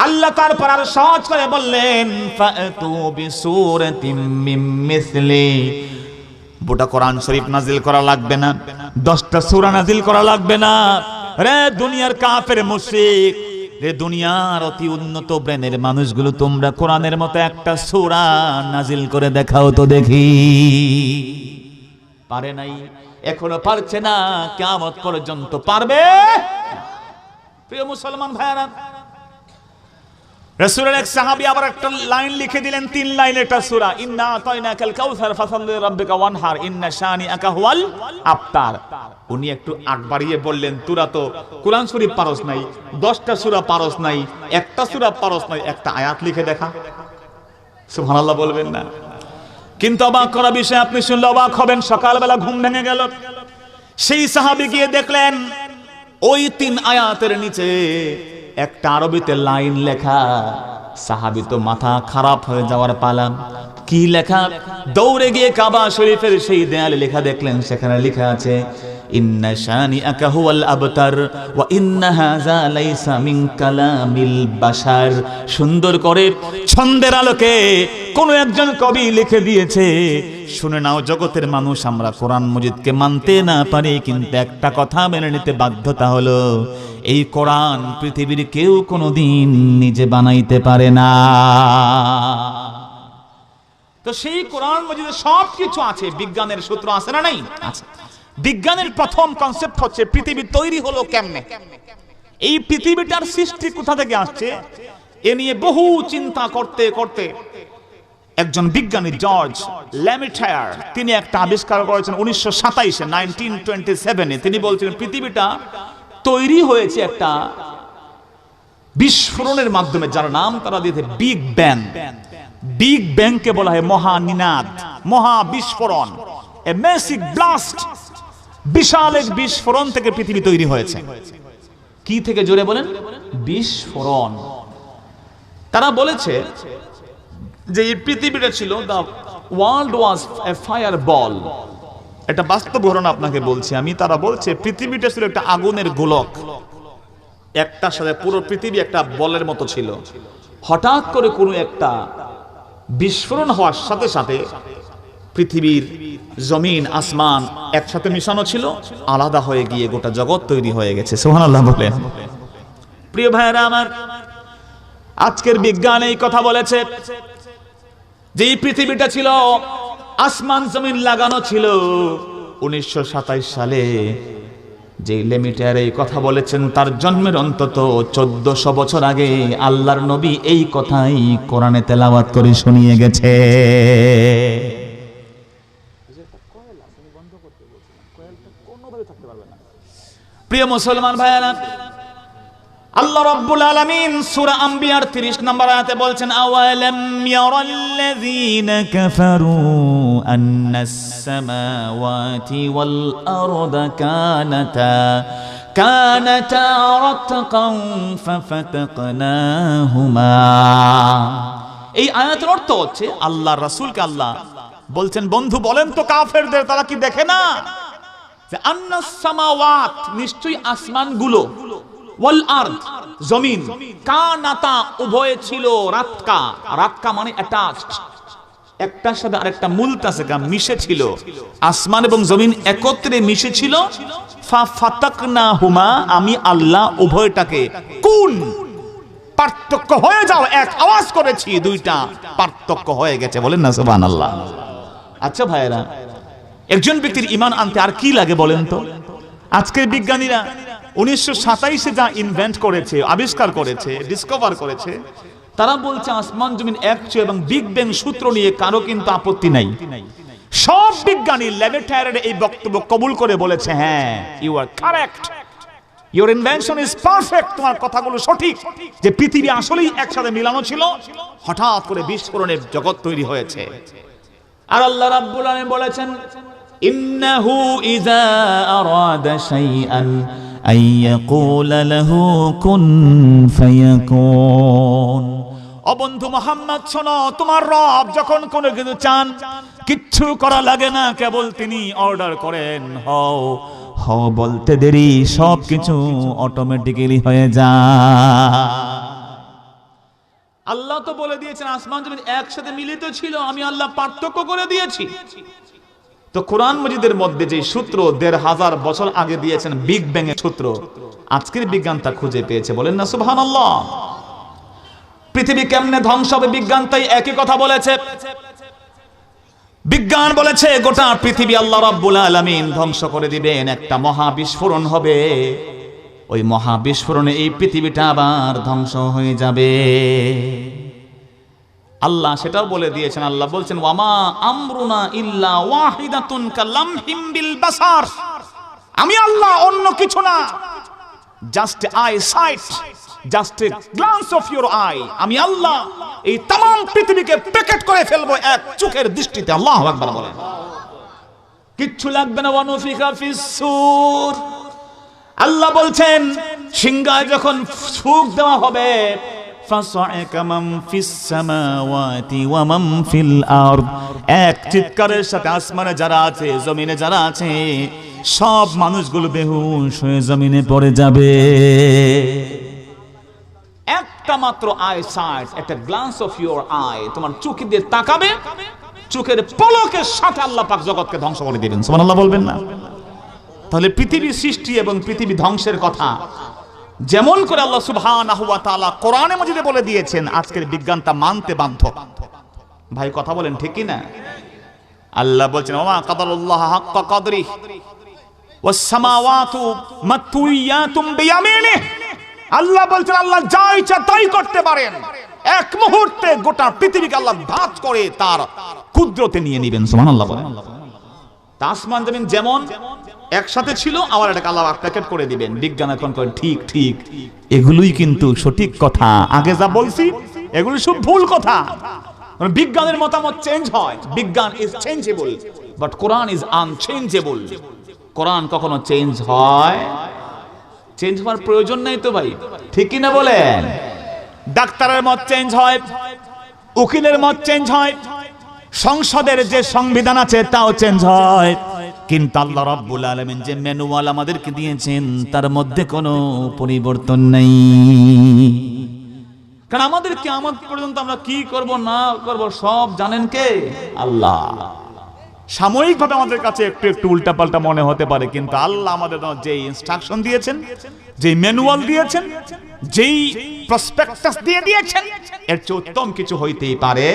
আল্লাহ তারপর আরো সহজ করে বললেন ফাতু বিসূরাতিম মিন মিসলি, গোটা কোরআন শরীফ নাজিল করা লাগবে না, 10টা সূরা নাজিল করা লাগবে না। রে দুনিয়ার কাফের মুশরিক, রে দুনিয়ার অতি উন্নত ব্রেনের মানুষগুলো, তোমরা কোরআনের মতো একটা সূরা নাজিল করে দেখাও তো দেখি। পারে নাই, এখনো পারছে না, কিয়ামত পর্যন্ত পারবে? প্রিয় মুসলমান ভাইরা, রাসূলের এক সাহাবী আবার একটা লাইন লিখে দিলেন, 3 লাইনের একটা সূরা, ইন্না আতাইনাকাল কাউসার ফাসাল্লি রাব্বিকা ওয়ানহার ইন্না শানিআকা হুয়াল আবতার। উনি একটু আগ বাড়িয়ে বললেন তোরা তো কোরআন শরীফ পারস নাই, 10টা সূরা পারস নাই, একটা সূরা পারস নাই, একটা আয়াত লিখে দেখা। সুবহানাল্লাহ বলবেন না? কিন্তু অবাক করা বিষয়, আপনি শুনলে অবাক হবেন। সকালবেলা ঘুম ভেঙে গেল, সেই সাহাবী গিয়ে দেখলেন ওই 3 আয়াতের নিচে একটা আরবিতে লাইন লেখা। সাহাবী তো মাথা খারাপ হয়ে যাওয়ার পালা, কি লেখা? দৌড়ে গিয়ে কাবা শরীফের সেই দেয়ালে লেখা দেখলেন, সেখানে লেখা আছে ইন্না শানিআকা হুয়াল আবতার ওয়া ইন্না হাযা লাইসা মিন কালামিল বাশার। সুন্দর করে ছন্দের আলোকে কোন একজন কবি লিখে দিয়েছে, শুনে নাও জগতের মানুষ, আমরা কোরআন মাজিদকে মানতে না পারি, কিন্তু একটা কথা মেনে নিতে বাধ্যতা হলো, এই কোরআন পৃথিবীর কেউ কোনোদিন নিজে বানাইতে পারে না। তো সেই কোরআন মাজিদে সব কিছু আছে, বিজ্ঞানের সূত্র আছে না নাই? আছে। বিজ্ঞানের প্রথম কনসেপ্ট হচ্ছে পৃথিবী তৈরি হলো কেমনে, এই পৃথিবীটার সৃষ্টি কোথা থেকে আসছে, এ নিয়ে বহু চিন্তা করতে করতে একজন বিজ্ঞানী জর্জ ল্যামিটায়ার, তিনি একটা আবিষ্কার করেছেন 1927 তিনি বলছিলেন পৃথিবীটা তৈরি হয়েছে একটা বিস্ফোরণের মাধ্যমে, যার নাম তারা দিয়েছে বিগ ব্যাং। বিগ ব্যাংকে বলা হয় মহানিনাদ, মহা বিস্ফোরণ, এ ম্যাসিভ ব্লাস্ট। বিশাল এক বিস্ফোরণ থেকে পৃথিবী তৈরি হয়েছে। কি থেকে জোরে বলেন? বিস্ফোরণ। তারা বলেছে যে এই পৃথিবীটা ছিল, the world was a fire ball. এটা বাস্তব ঘটনা আপনাকে বলছি আমি। তারা বলছে পৃথিবীটা ছিল একটা আগুনের গোলক, একটার সাথে পুরো পৃথিবী একটা বলের মতো ছিল। হঠাৎ করে কোনো একটা বিস্ফোরণ হওয়ার সাথে সাথে পৃথিবীর জমিন আসমান একসাথে মিশানো ছিল, আলাদা হয়ে গিয়ে গোটা জগৎ তৈরি হয়ে গেছে। সুবহানাল্লাহ বলেন। প্রিয় ভাইরা আমার, আজকের বিজ্ঞান এই কথা বলেছে যে এই পৃথিবীটা ছিল, আসমান জমিন লাগানো ছিল। 1927 সালে যে লেমিটার এই কথা বলেছেন, তার জন্মের অন্তত 1400 বছর আগে আল্লাহর নবী এই কথাই কোরআনে তেলাওয়াত করে শুনিয়ে গেছে। প্রিয় মুসলমান ভাইরা, আল্লাহ রাব্বুল আলামিন সূরা আম্বিয়ার 30 নম্বর আয়াতে বলছেন আওয়ালাম ইয়ারাল্লাযীনা কাফারু আন্নাস সামাওয়াতি ওয়াল আরদা কানাতা রাতকান ফাফাতাকনাহুমা। এই আয়াতের অর্থ হচ্ছে আল্লাহর রাসূলকে আল্লাহ বলছেন, বন্ধু বলেন তো কাফেরদের, তারা কি দেখে না যে আন্নাস সামাওয়াত, নিশ্চয়ই আসমানগুলো, ওয়াল আরদ, জমিন, কানাতা, উভয়ে ছিল, রাতকা, রাতকা মানে অ্যাটাচড, একটার সাথে আরেকটা মুলতাসিকা, মিশে ছিল। আসমান এবং জমিন একত্রে মিশে ছিল। ফাতাকনাহুমা, আমি আল্লাহ উভয়টাকে কোন পার্থক্য হয়ে যাও এক আওয়াজ করেছি, দুইটা পার্থক্য হয়ে গেছে। বলেন না সুবহানাল্লাহ। আচ্ছা ভাইরা, একজন ব্যক্তির ঈমান আনতে আর কি লাগে বলেন তো? আজকের বিজ্ঞানীরা 1927-এ যা ইনভেন্ট করেছে, আবিষ্কার করেছে, ডিসকভার করেছে, তারা বলছে আসমান জমিন এক এবং বিগ ব্যাং সূত্র নিয়ে কারো কিন্তু আপত্তি নাই। সব বিজ্ঞানী ল্যাবরেটরির এই বক্তব্য কবুল করে বলেছে, হ্যাঁ, you are correct, your invention is perfect, তোমার কথাগুলো সঠিক, যে পৃথিবী আসলেই একসাথে মিলানো ছিল, হঠাৎ করে বিস্ফোরণের জগৎ তৈরি হয়েছে। আর আল্লাহ রাব্বুল আলামিন বলেছেন, ইন্নাহু ইযা আরাদা শাইআন আইয়াকুলা লাহু কুন ফায়াকুন। ও বন্ধু মুহাম্মদ শোনো, তোমার রব যখন কোনো কিছু চান, কিচ্ছু করা লাগে না, কেবল তিনি অর্ডার করেন, হও হও বলতে দেরি, সব কিছু অটোমেটিক্যালি হয়ে যায়। আল্লাহ তো বলে দিয়েছেন আসমান জমিন একসাথে মিলিত ছিল, আমি আল্লাহ পার্থক্য করে দিয়েছি। তো কোরআন মজিদের মধ্যে যে সূত্র ১৫০০ বছর আগে দিয়েছেন, বিগ ব্যাং এর সূত্র, আজকের বিজ্ঞান তা খুঁজে পেয়েছে। বলেন না সুবহানাল্লাহ। পৃথিবী কেমনে ধ্বংস হবে, বিজ্ঞান তাই একই কথা বলেছে। বিজ্ঞান বলেছে গোটা পৃথিবী আল্লাহ রাব্বুল আলামিন ধ্বংস করে দিবেন, একটা মহা বিস্ফোরণ হবে, ওই মহা বিস্ফোরণে এই পৃথিবীটা আবার ধ্বংস হয়ে যাবে। আল্লাহ সেটাও বলে দিয়েছেন। আল্লাহ বলছেন, ওয়ামা আমরুনা ইল্লা ওয়াহিদাতুন কালামহিম বিল বাসার, আমি আল্লাহ অন্য কিছু না, just eye sight, just a glance of your eye, আমি আল্লাহ এই तमाम পৃথিবীকে প্যাকেট করে ফেলবো এক চোখের দৃষ্টিতে। আল্লাহু আকবার বলেন। কিচ্ছু লাগবে না। ওয়ানুফিখা ফিস সূর, আল্লাহ বলছেন সিংহায় যখন ফুঁক দেওয়া হবে, ফাসাইকা মান ফিস সামাওয়াতি ওয়া মান ফিল আরদ, এক চিৎকারের সাথে আসমানে যারা আছে, জমিনে যারা আছে, সব মানুষগুলো বেহুশ হয়ে জমিনে পড়ে যাবে। একটা মাত্র আই সাইট, একটা গ্লান্স অফ ইওর আই, তোমার চোখে দিয়ে তাকাবে, চোখের পলকের সাথে আল্লাহ পাক জগৎকে ধ্বংস করে দিবেন। সুবহানাল্লাহ বলবেন না? তাহলে পৃথিবী সৃষ্টি এবং পৃথিবী ধ্বংসের কথা যেমন করে আল্লাহ সুবহানাহু ওয়া তাআলা কোরআনে মাজিদে বলে দিয়েছেন, আজকের বিজ্ঞান তা মানতে বাধ্য। ভাই কথা বলেন ঠিক কি না? আল্লাহ বলছেন, ওয়া কাদারুল্লাহ হাক্কা কদরি ওয়াস সামাওয়াতু মাতুইয়াতুম বিয়ামিনিহি, আল্লাহ বলছেন আল্লাহ যা ইচ্ছা তাই করতে পারেন, এক মুহূর্তে গোটা পৃথিবীকে আল্লাহ ভাঁজ করে তার কুদরতে নিয়ে নেবেন। সুবহানাল্লাহ বলেন। আসমান জমিন যেমন একসাথে ছিল, আবার এটাকে আল্লাহ প্যাকেট করে দিবেন। বিজ্ঞান এখন কয় ঠিক ঠিক, এগুলোই কিন্তু সঠিক কথা, আগে যা বলছি এগুলো সব ভুল কথা। বিজ্ঞানের মতামত চেঞ্জ হয়, বিজ্ঞান is changeable, but Quran is unchangeable. Quran কখনো চেঞ্জ হয়? চেঞ্জ হওয়ার প্রয়োজন নাই তো ভাই, ঠিক কি না বলেন? ডাক্তারের মত চেঞ্জ হয়, উকিলের মত চেঞ্জ হয়, সংসদের যে সংবিধান আছে তাও চেঞ্জ হয়, কিন্তু আল্লাহ রাব্বুল আলামিন যে ম্যানুয়াল আমাদেরকে দিয়েছেন তার মধ্যে কোনো পরিবর্তন নেই। কারণ আমাদের কিয়ামত পর্যন্ত আমরা কি করব না করব সব জানেন কে? আল্লাহ। সাময়িকভাবে আমাদের কাছে একটু একটু উল্টাপাল্টা মনে হতে পারে, কিন্তু আল্লাহ আমাদের যে ইনস্ট্রাকশন দিয়েছেন, যে ম্যানুয়াল দিয়েছেন, যেই প্রসপেক্টাস দিয়ে দিয়েছেন, এর চেয়ে উত্তম কিছু হইতেই পারে।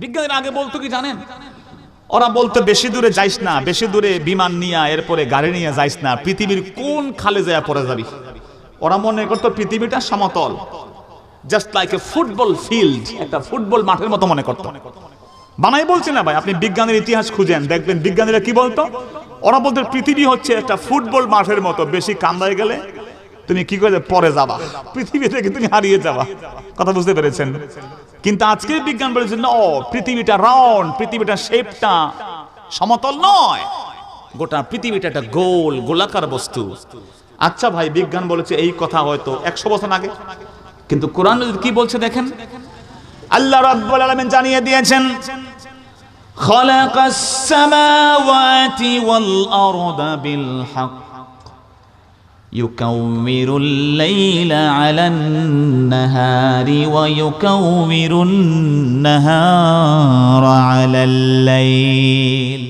বিজ্ঞানীরা আগে বলতো কি জানেন? ওরা বলতো বেশি দূরে যাইস না, বেশি দূরে বিমান নিয়ে এরপরে গাড়ি নিয়ে যাইস না, পৃথিবীর কোন খালে যায় পড়ে যাবি। ওরা মনে করতো পৃথিবীটা সমতল, just like a football field, একটা ফুটবল মাঠের মতো মনে করতো। বানাই বলছে না ভাই, আপনি বিজ্ঞানের ইতিহাস খুঁজেন দেখবেন বিজ্ঞানীরা কি বলতো। ওরা বলতো পৃথিবী হচ্ছে একটা ফুটবল মাঠের মতো, বেশি কামড়ায় গেলে তুমি কি করে পরে যাবা, পৃথিবী থেকে তুমি হারিয়ে যাবা। কথা বুঝতে পেরেছেন? কিন্তু আজকের বিজ্ঞান বলেছে না, পৃথিবীটা রাউন্ড, পৃথিবীটা শেপটা সমতল নয়, গোটা পৃথিবীটা একটা গোল গোলাকার বস্তু। আচ্ছা ভাই, বিজ্ঞান বলেছে এই কথা হয়তো 100 বছর আগে, কিন্তু কোরআন কি বলছে দেখেন। আল্লাহ রাব্বুল আলামিন জানিয়ে দিয়েছেন, خلق السماوات والأرض بالحق يكور الليل على النهار ويكور النهار على الليل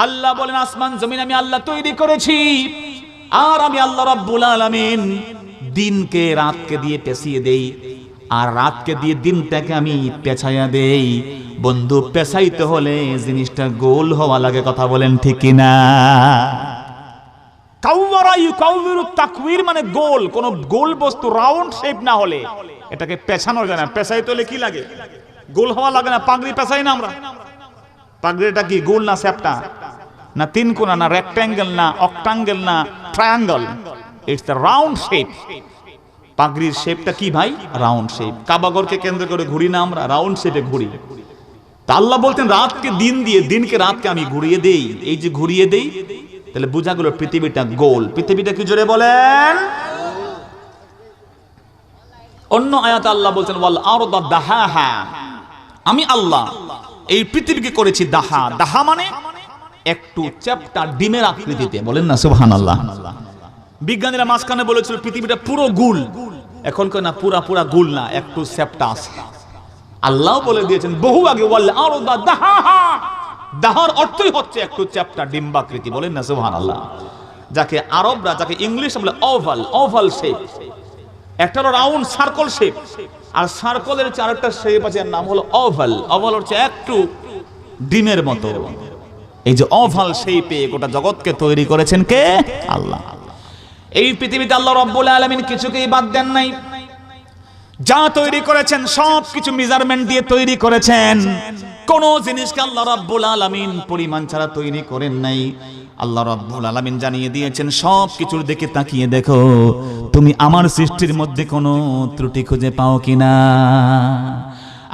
আল্লাহ বলেন আসমান জমিন আমি আল্লাহ তৈরি করেছি আর আমি আল্লাহ রাব্বুল আলামিন দিনকে রাতকে দিয়ে পেঁচিয়ে দেই আর রাতকে দিয়ে দিনটাকে আমি পেঁচাইয়া দেই বন্ধু পেঁচাইতে হলে জিনিসটা গোল হওয়া লাগে কথা বলেন ঠিক কিনা কাউয়ারা ইউকাউবিরু তাকওয়ির মানে গোল, কোন গোল বস্তু রাউন্ড শেপ না হলে এটাকে পেছানো যায় না। পেছাইতে হলে কি লাগে? গোল হওয়া লাগে না। পাগড়ি পেছাই না আমরা, পাগড়িটা কি গোল না চ্যাপ্টা না তিন কোণা না রেক্ট্যাঙ্গেল না অক্টাঙ্গেল না triangle, it's the round shape. পাগড়ির শেপটা কি ভাই? Round shape. কাবাগরকে কেন্দ্র করে ঘুরি না আমরা, রাউন্ড শেপে ঘুরি। তা আল্লাহ বলতেন রাতকে দিন দিয়ে দিনকে রাতকে আমি ঘুরিয়ে দেই। এই যে ঘুরিয়ে দেই তাহলে বোঝা গেল পৃথিবীটা গোল। পৃথিবীটা কি জোরে বলেন? অন্য আয়াতে আল্লাহ বলছেন ওয়াল আরদা দাহাহা, আমি আল্লাহ এই পৃথিবীকে করেছি দাহা। দাহা মানে একটু চ্যাপ্টা ডিমের আকৃতিতে, বলেন না সুবহানাল্লাহ। বিজ্ঞানীরা মাঝখানে বলেছিল পৃথিবীটা পুরো গোল, এখন কয় না পুরা পুরা গোল না, একটু চ্যাপ্টা আছে। আল্লাহ বলে দিয়েছেন বহু আগে ওয়াল আরদা দাহাহা, দাহার অর্থই হচ্ছে একটু চ্যাপ্টা ডিম্বাকৃতি, বলেন না সুবহানাল্লাহ। যাকে আরবরা যাকে ইংলিশ বলে ওভাল, ওভাল শেপ। একটা হলো রাউন্ড সার্কেল শেপ, আর সার্কেলের চারটা শেপ আছে, এর নাম হলো ওভাল। ওভাল হচ্ছে একটু ডিমের মতো। এই যে ওভাল শেপে গোটা জগৎকে তৈরি করেছেন কে? আল্লাহ। এই পৃথিবীতে আল্লাহ রাব্বুল আলামিন কিছুকেই বাদ দেন নাই। যা তৈরি করেছেন সব কিছু মেজারমেন্ট দিয়ে তৈরি করেছেন। কোন জিনিসকে আল্লাহ রাব্বুল আলামিন পরিমাণ ছাড়া তৈরি করেন নাই। আল্লাহ রাব্বুল আলামিন জানিয়ে দিয়েছেন সব কিছুর দিকে তাকিয়ে দেখো তুমি আমার সৃষ্টির মধ্যে কোনো ত্রুটি খুঁজে পাও কিনা।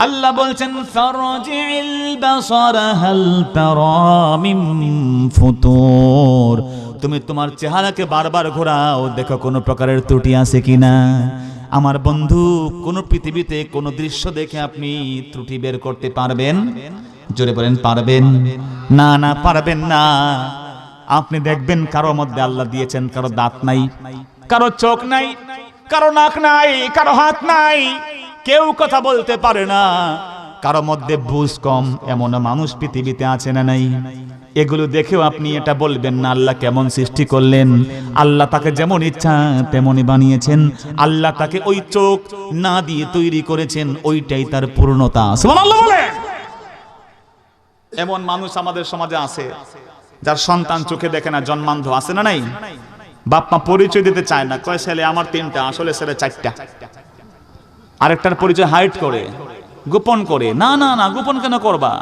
আল্লাহ বলছেন ফারজিল বাসারা হাল তারা মিন ফুতুর, তুমি তোমার চেহারাকে বারবার ঘোরাও, দেখো কোনো প্রকারের ত্রুটি আছে কিনা। আমার বন্ধু, কোন পৃথিবীতে কোন দৃশ্য দেখে আপনি ত্রুটি বের করতে পারবেন? জোরে বলেন পারবেন? না না পারবেন না। আপনি দেখবেন কারো মধ্যে আল্লাহ দিয়েছেন কারো দাঁত নাই, কারো চোখ নাই, কারো নাক নাই, কারো হাত নাই, কেউ কথা বলতে পারে না, কারো মধ্যে বুঝ কম, এমন মানুষ পৃথিবীতে আছে না নাই? এগুলো দেখেও আপনি এটা বলবেন না আল্লাহ কেমন সৃষ্টি করলেন। আল্লাহ তাকে যেমন ইচ্ছা তেমনই বানিয়েছেন। আল্লাহ তাকে ওই চোখ না দিয়ে তৈরি করেছেন, ওইটাই তার পূর্ণতা। সুবহানাল্লাহ বলেন। এমন মানুষ আমাদের সমাজে আছে যার সন্তান চোখে দেখে না, জন্মান্ধ, আছে না নাই? বাপ মা পরিচয় দিতে চায় না, কয় ছেলে আমার 3টা, আসলে ছেলে 4টা। আরেকটার পরিচয় হাইড করে, গোপন করে। না না না, গোপন কেন করবা?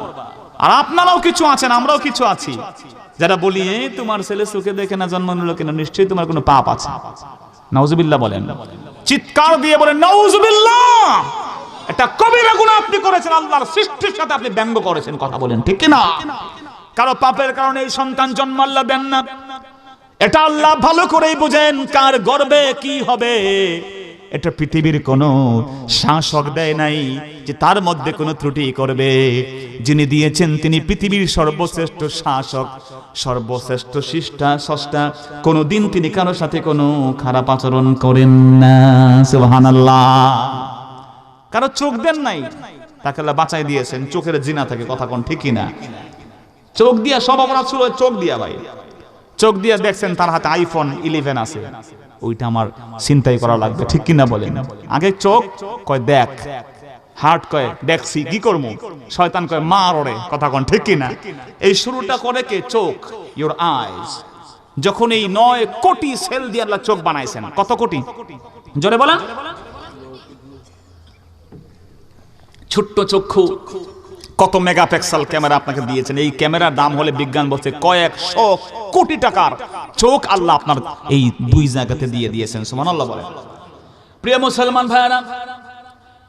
আর আপনারাও কিছু আছেন, আমরাও কিছু আছি যারা বলি তোমার ছেলে চোখে দেখে না, জন্ম নিল কেন, নিশ্চয়ই তোমার কোনো পাপ আছে। নাউজুবিল্লাহ বলেন, চিৎকার দিয়ে বলেন নাউজুবিল্লাহ। এটা কবিরা গুনাহ আপনি করেছেন, আল্লাহর সৃষ্টির সাথে আপনি ব্যঙ্গ করেছেন, কথা বলেন ঠিক কি না? কারো পাপের কারণে এই সন্তান জন্ম আল্লাহ দেন না, এটা আল্লাহ ভালো করেই বুঝেন কার গর্বে কি হবে। এটা পৃথিবীর কোনো শাসক দেয় নাই যে তার মধ্যে কোনো ত্রুটি করবে। যিনি দিয়েছেন তিনি পৃথিবীর সর্বশ্রেষ্ঠ শাসক, সর্বশ্রেষ্ঠ স্রষ্টা। কোনোদিন তিনি কারো সাথে কোনো খারাপ আচরণ করেন না। সুবহানাল্লাহ। কারো চোখ দেন নাই, তাকে আল্লাহ বাঁচাই দিয়েছেন চোখের জিনা থেকে, কথা কোন ঠিক কিনা? চোখ দিয়া সব অপরাধ শুরু হয় চোখ দিয়া। ভাই চোখ দিয়া দেখছেন তার হাতে আইফোন 11 আছে, ওইটা আমার চিন্তাই করা লাগবে, ঠিক কিনা বলেন? আগে চোখ কয় দেখ, হার্ট কয় দেখছি, কি করবো? শয়তান কয় মার ওরে, কথা কোন ঠিক কিনা? এই শুরুটা করে কে? চোখ, ইওর আইজ। যখন এই 9 কোটি সেল দিয়ে আল্লাহ চোখ বানাইছেন, কত কোটি? জোরে বলেন। ছোট্ট চক্ষু, কত মেগাপিক্সেল ক্যামেরা আপনাকে দিয়েছেন। এই ক্যামেরার দাম হলে বিজ্ঞান বলছে কয়েকশো কোটি টাকার। চোখ আল্লাহ আপনার এই 2 জায়গাতে দিয়ে দিয়েছেন। সুবহানাল্লাহ বলেন। প্রিয় মুসলমান ভাইরা,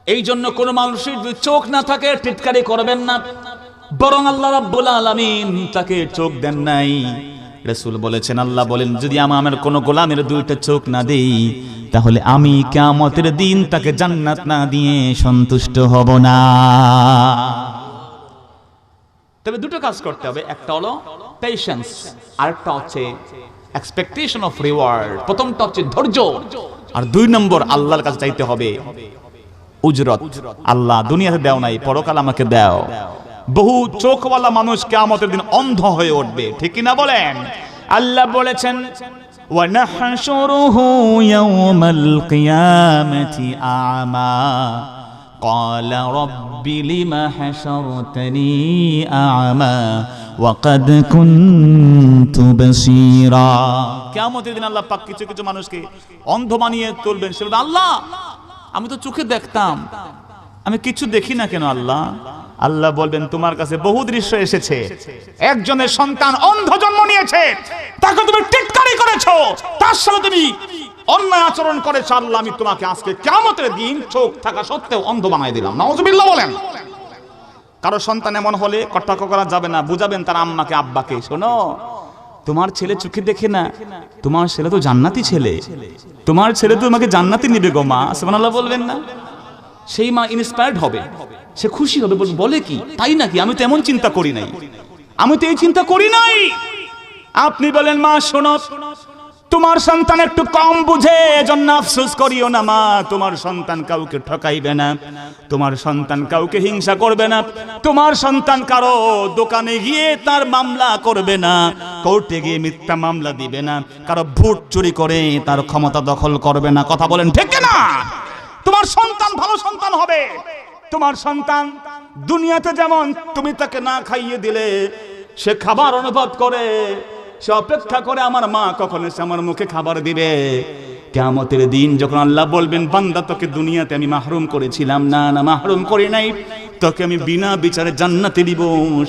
এই জন্য কোন মানুষের যদি চোখ না থাকে টিটকারি করবেন না, বরং আল্লাহ রাব্বুল আলামিন তাকে চোখ দেন নাই। রাসূল বলেছেন, আল্লাহ বলেন যদি আমার কোনো গোলামের 2টা চোখ না দেই তাহলে আমি কিয়ামতের দিন তাকে জান্নাত না দিয়ে সন্তুষ্ট হব না। তবে দুটো কাজ করতে হবে, একটা হলো পেশেন্স, আরেকটা হচ্ছে এক্সপেকটেশন অফ রিওয়ার্ড। প্রথমটা হচ্ছে ধৈর্য, আর 2 নম্বর আল্লাহর কাছে চাইতে হবে উজরত। আল্লাহ দুনিয়াতে দাও নাই, পরকাল আমাকে দাও। বহু চোখওয়ালা মানুষ কিয়ামতের দিন অন্ধ হয়ে উঠবে, ঠিক কি না বলেন? আল্লাহ বলেছেন ওয়ানাহশুরুহু ইয়াওমাল কিয়ামাতি আ'মা قال رب لم حشرتني أعمى وقد كنت بصيرا। কিয়ামতের দিন আল্লাহ পাক কিছু কিছু মানুষকে অন্ধ বানিয়ে তুলবেন। সে বলবে, আল্লাহ আমি তো চোখে দেখতাম, আমি কিছু দেখি না কেন আল্লাহ? আল্লাহ বলবেন, তোমার কাছে বহু দৃশ্য এসেছে, একজনের সন্তান অন্ধ জন্ম নিয়েছে, তাকে তুমি টিটকারি করেছো, তার সাথে তুমি অন্যায় আচরণ করেছো, আল্লাহ আমি তোমাকে আজকে কিয়ামতের দিন চোখ থাকা সত্ত্বেও অন্ধ বানাই দিলাম। নাউজুবিল্লাহ বলেন। কারো সন্তান এমন হলে কটাক্ষ করা যাবে না, বুঝাবেন তার আম্মাকে আব্বাকে, শোনো তোমার ছেলে চোখে দেখে না, তোমার ছেলে তো জান্নাতি ছেলে, তোমার ছেলে তো তোমাকে জান্নাতি নিবে গো মা, সুবহানাল্লাহ বলবেন না? সেই মা ইন্সপায়ার্ড হবে, সে খুশি হবে, বলে কি তাই নাকি, আমি তো এমন চিন্তা করি নাই, আমি তো এই চিন্তা করি নাই। আপনি বলেন, মা শোনো, তোমার সন্তান একটু কম বুঝে, এজন্য আফসোস করিও না মা, তোমার সন্তান কাউকে ঠকাইবে না, তোমার সন্তান কাউকে হিংসা করবে না, তোমার সন্তান কারো দোকানে গিয়ে তার মামলা করবে না, কোর্টে গিয়ে মিথ্যা মামলা দিবে না, কারো ভোট চুরি করে তার ক্ষমতা দখল করবে না। কথা বলেন ঠিক না? তোমার সন্তান ভালো সন্তান হবে। তোমার সন্তান দুনিয়াতে যেমন তুমি তাকে না খাইয়ে দিলে সে খাবার অনুভব করে, সে অপেক্ষা করে আমার মা কখন এসে আমার মুখে খাবার দিবে। কিয়ামতের দিন যখন আল্লাহ বলবেন, বান্দা তোকে দুনিয়াতে আমি মাহরুম করেছিলাম, না না মাহরুম করি নাই, তোকে আমি বিনা বিচারে জান্নাতে দিব,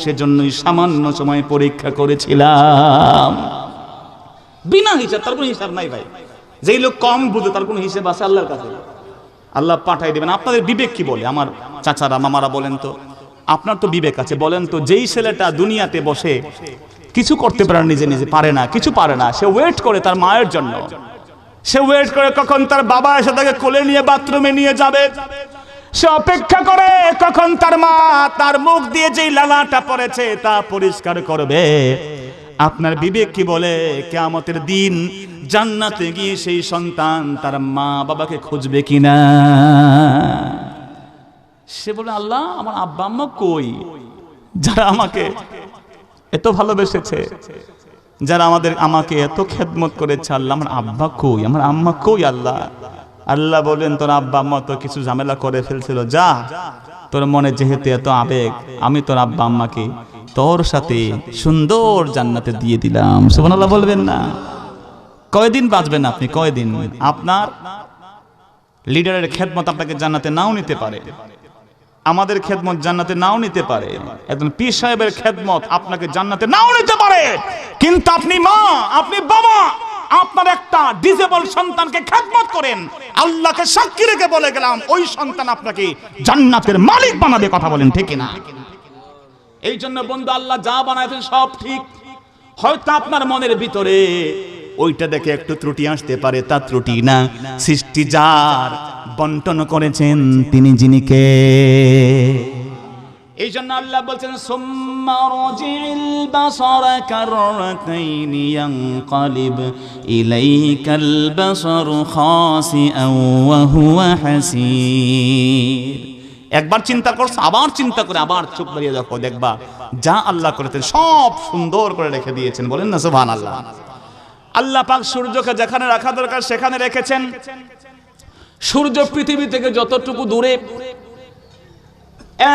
সেজন্যই সামান্য সময় পরীক্ষা করেছিলাম। বিনা হিসাব, তার কোনো হিসাব নাই ভাই। যেই লোক কম বুঝে তার কোনো হিসাব আছে আল্লাহর কাছে? আল্লাহ পাঠাই দেবেন। আপনাদের বিবেক কি বলে? আমার চাচারা মামারা বলেন তো, আপনার তো বিবেক আছে, বলেন তো, যেই ছেলেটা দুনিয়াতে বসে কিছু করতে পারে না, নিজে নিজে পারে না, কিছু পারে না, সে ওয়েট করে তার মায়ের জন্য, সে ওয়েট করে কখন তার বাবা এসে তাকে কোলে নিয়ে বাথরুমে নিয়ে যাবে, সে অপেক্ষা করে কখন তার মা তার মুখ দিয়ে যেই লালাটা পড়েছে তা পরিষ্কার করবে। আপনার বিবেক কি বলে? কিয়ামতের দিন জান্নাতে গিয়ে সেই সন্তান তার মা বাবাকে খুঁজবে কিনা? সে বলে, আল্লাহ আমার আব্বা আম্মা কই, যারা আমাকে এত ভালোবেসেছে, যারা আমাকে এত খেদমত করেছে, আল্লাহ আমার আব্বা কই, আমার আম্মা কই? আল্লাহ আল্লাহ বলেন, তোর আব্বা আম্মা তো কিছু ঝামেলা করে ফেলছিল, যা তোর মনে যেহেতু এত আবেগ, আমি তোর আব্বা আম্মাকে তোর সাথে সুন্দর জান্নাতে দিয়ে দিলাম। সুবহানাল্লাহ বলবেন না? কয়দিন বাঁচবেন আপনি? কয়দিন? আপনার লিডারের খেদমত আপনাকে জান্নাতে নাও নিতে পারে, আমাদের খেদমত জান্নাতে নাও নিতে পারে, একজন পীর সাহেবের খেদমত আপনাকে জান্নাতে নাও নিতে পারে, কিন্তু আপনি মা, আপনি বাবা, আপনার একটা ডিসেবল সন্তানকে খেদমত করেন, আল্লাহকে সাক্ষী রেখে বলে গেলাম ওই সন্তান আপনাকে জান্নাতের মালিক বানাবে। কথা বলেন ঠিক না? এই জন্য বন্ধু, আল্লাহ যা বানাইছেন সব ঠিক, হয়তো আপনার মনের ভিতরে ওইটা দেখে একটু ত্রুটি আসতে পারে, তা ত্রুটি না। সৃষ্টি যার বন্টন করেছেন তিনি যিনি কে? এই জন্য আল্লাহ বলছেন, সুম্মা রাজি'ল বাসারা কাররাতাইনি ইয়ানকালিব ইলাইকাল বাসারু খাসিআন ওয়া হুয়া হাসীর। একবার চিন্তা করছো, আবার চিন্তা করে আবার চোখ বাড়িয়ে দেখো, দেখবা যা আল্লাহ করেছেন সব সুন্দর করে রেখে দিয়েছেন। বলেন না সুবহানাল্লাহ? আল্লাহ পাক সূর্যকে যেখানে রাখা দরকার সেখানে রেখেছেন। সূর্য পৃথিবী থেকে যতটুকু দূরে,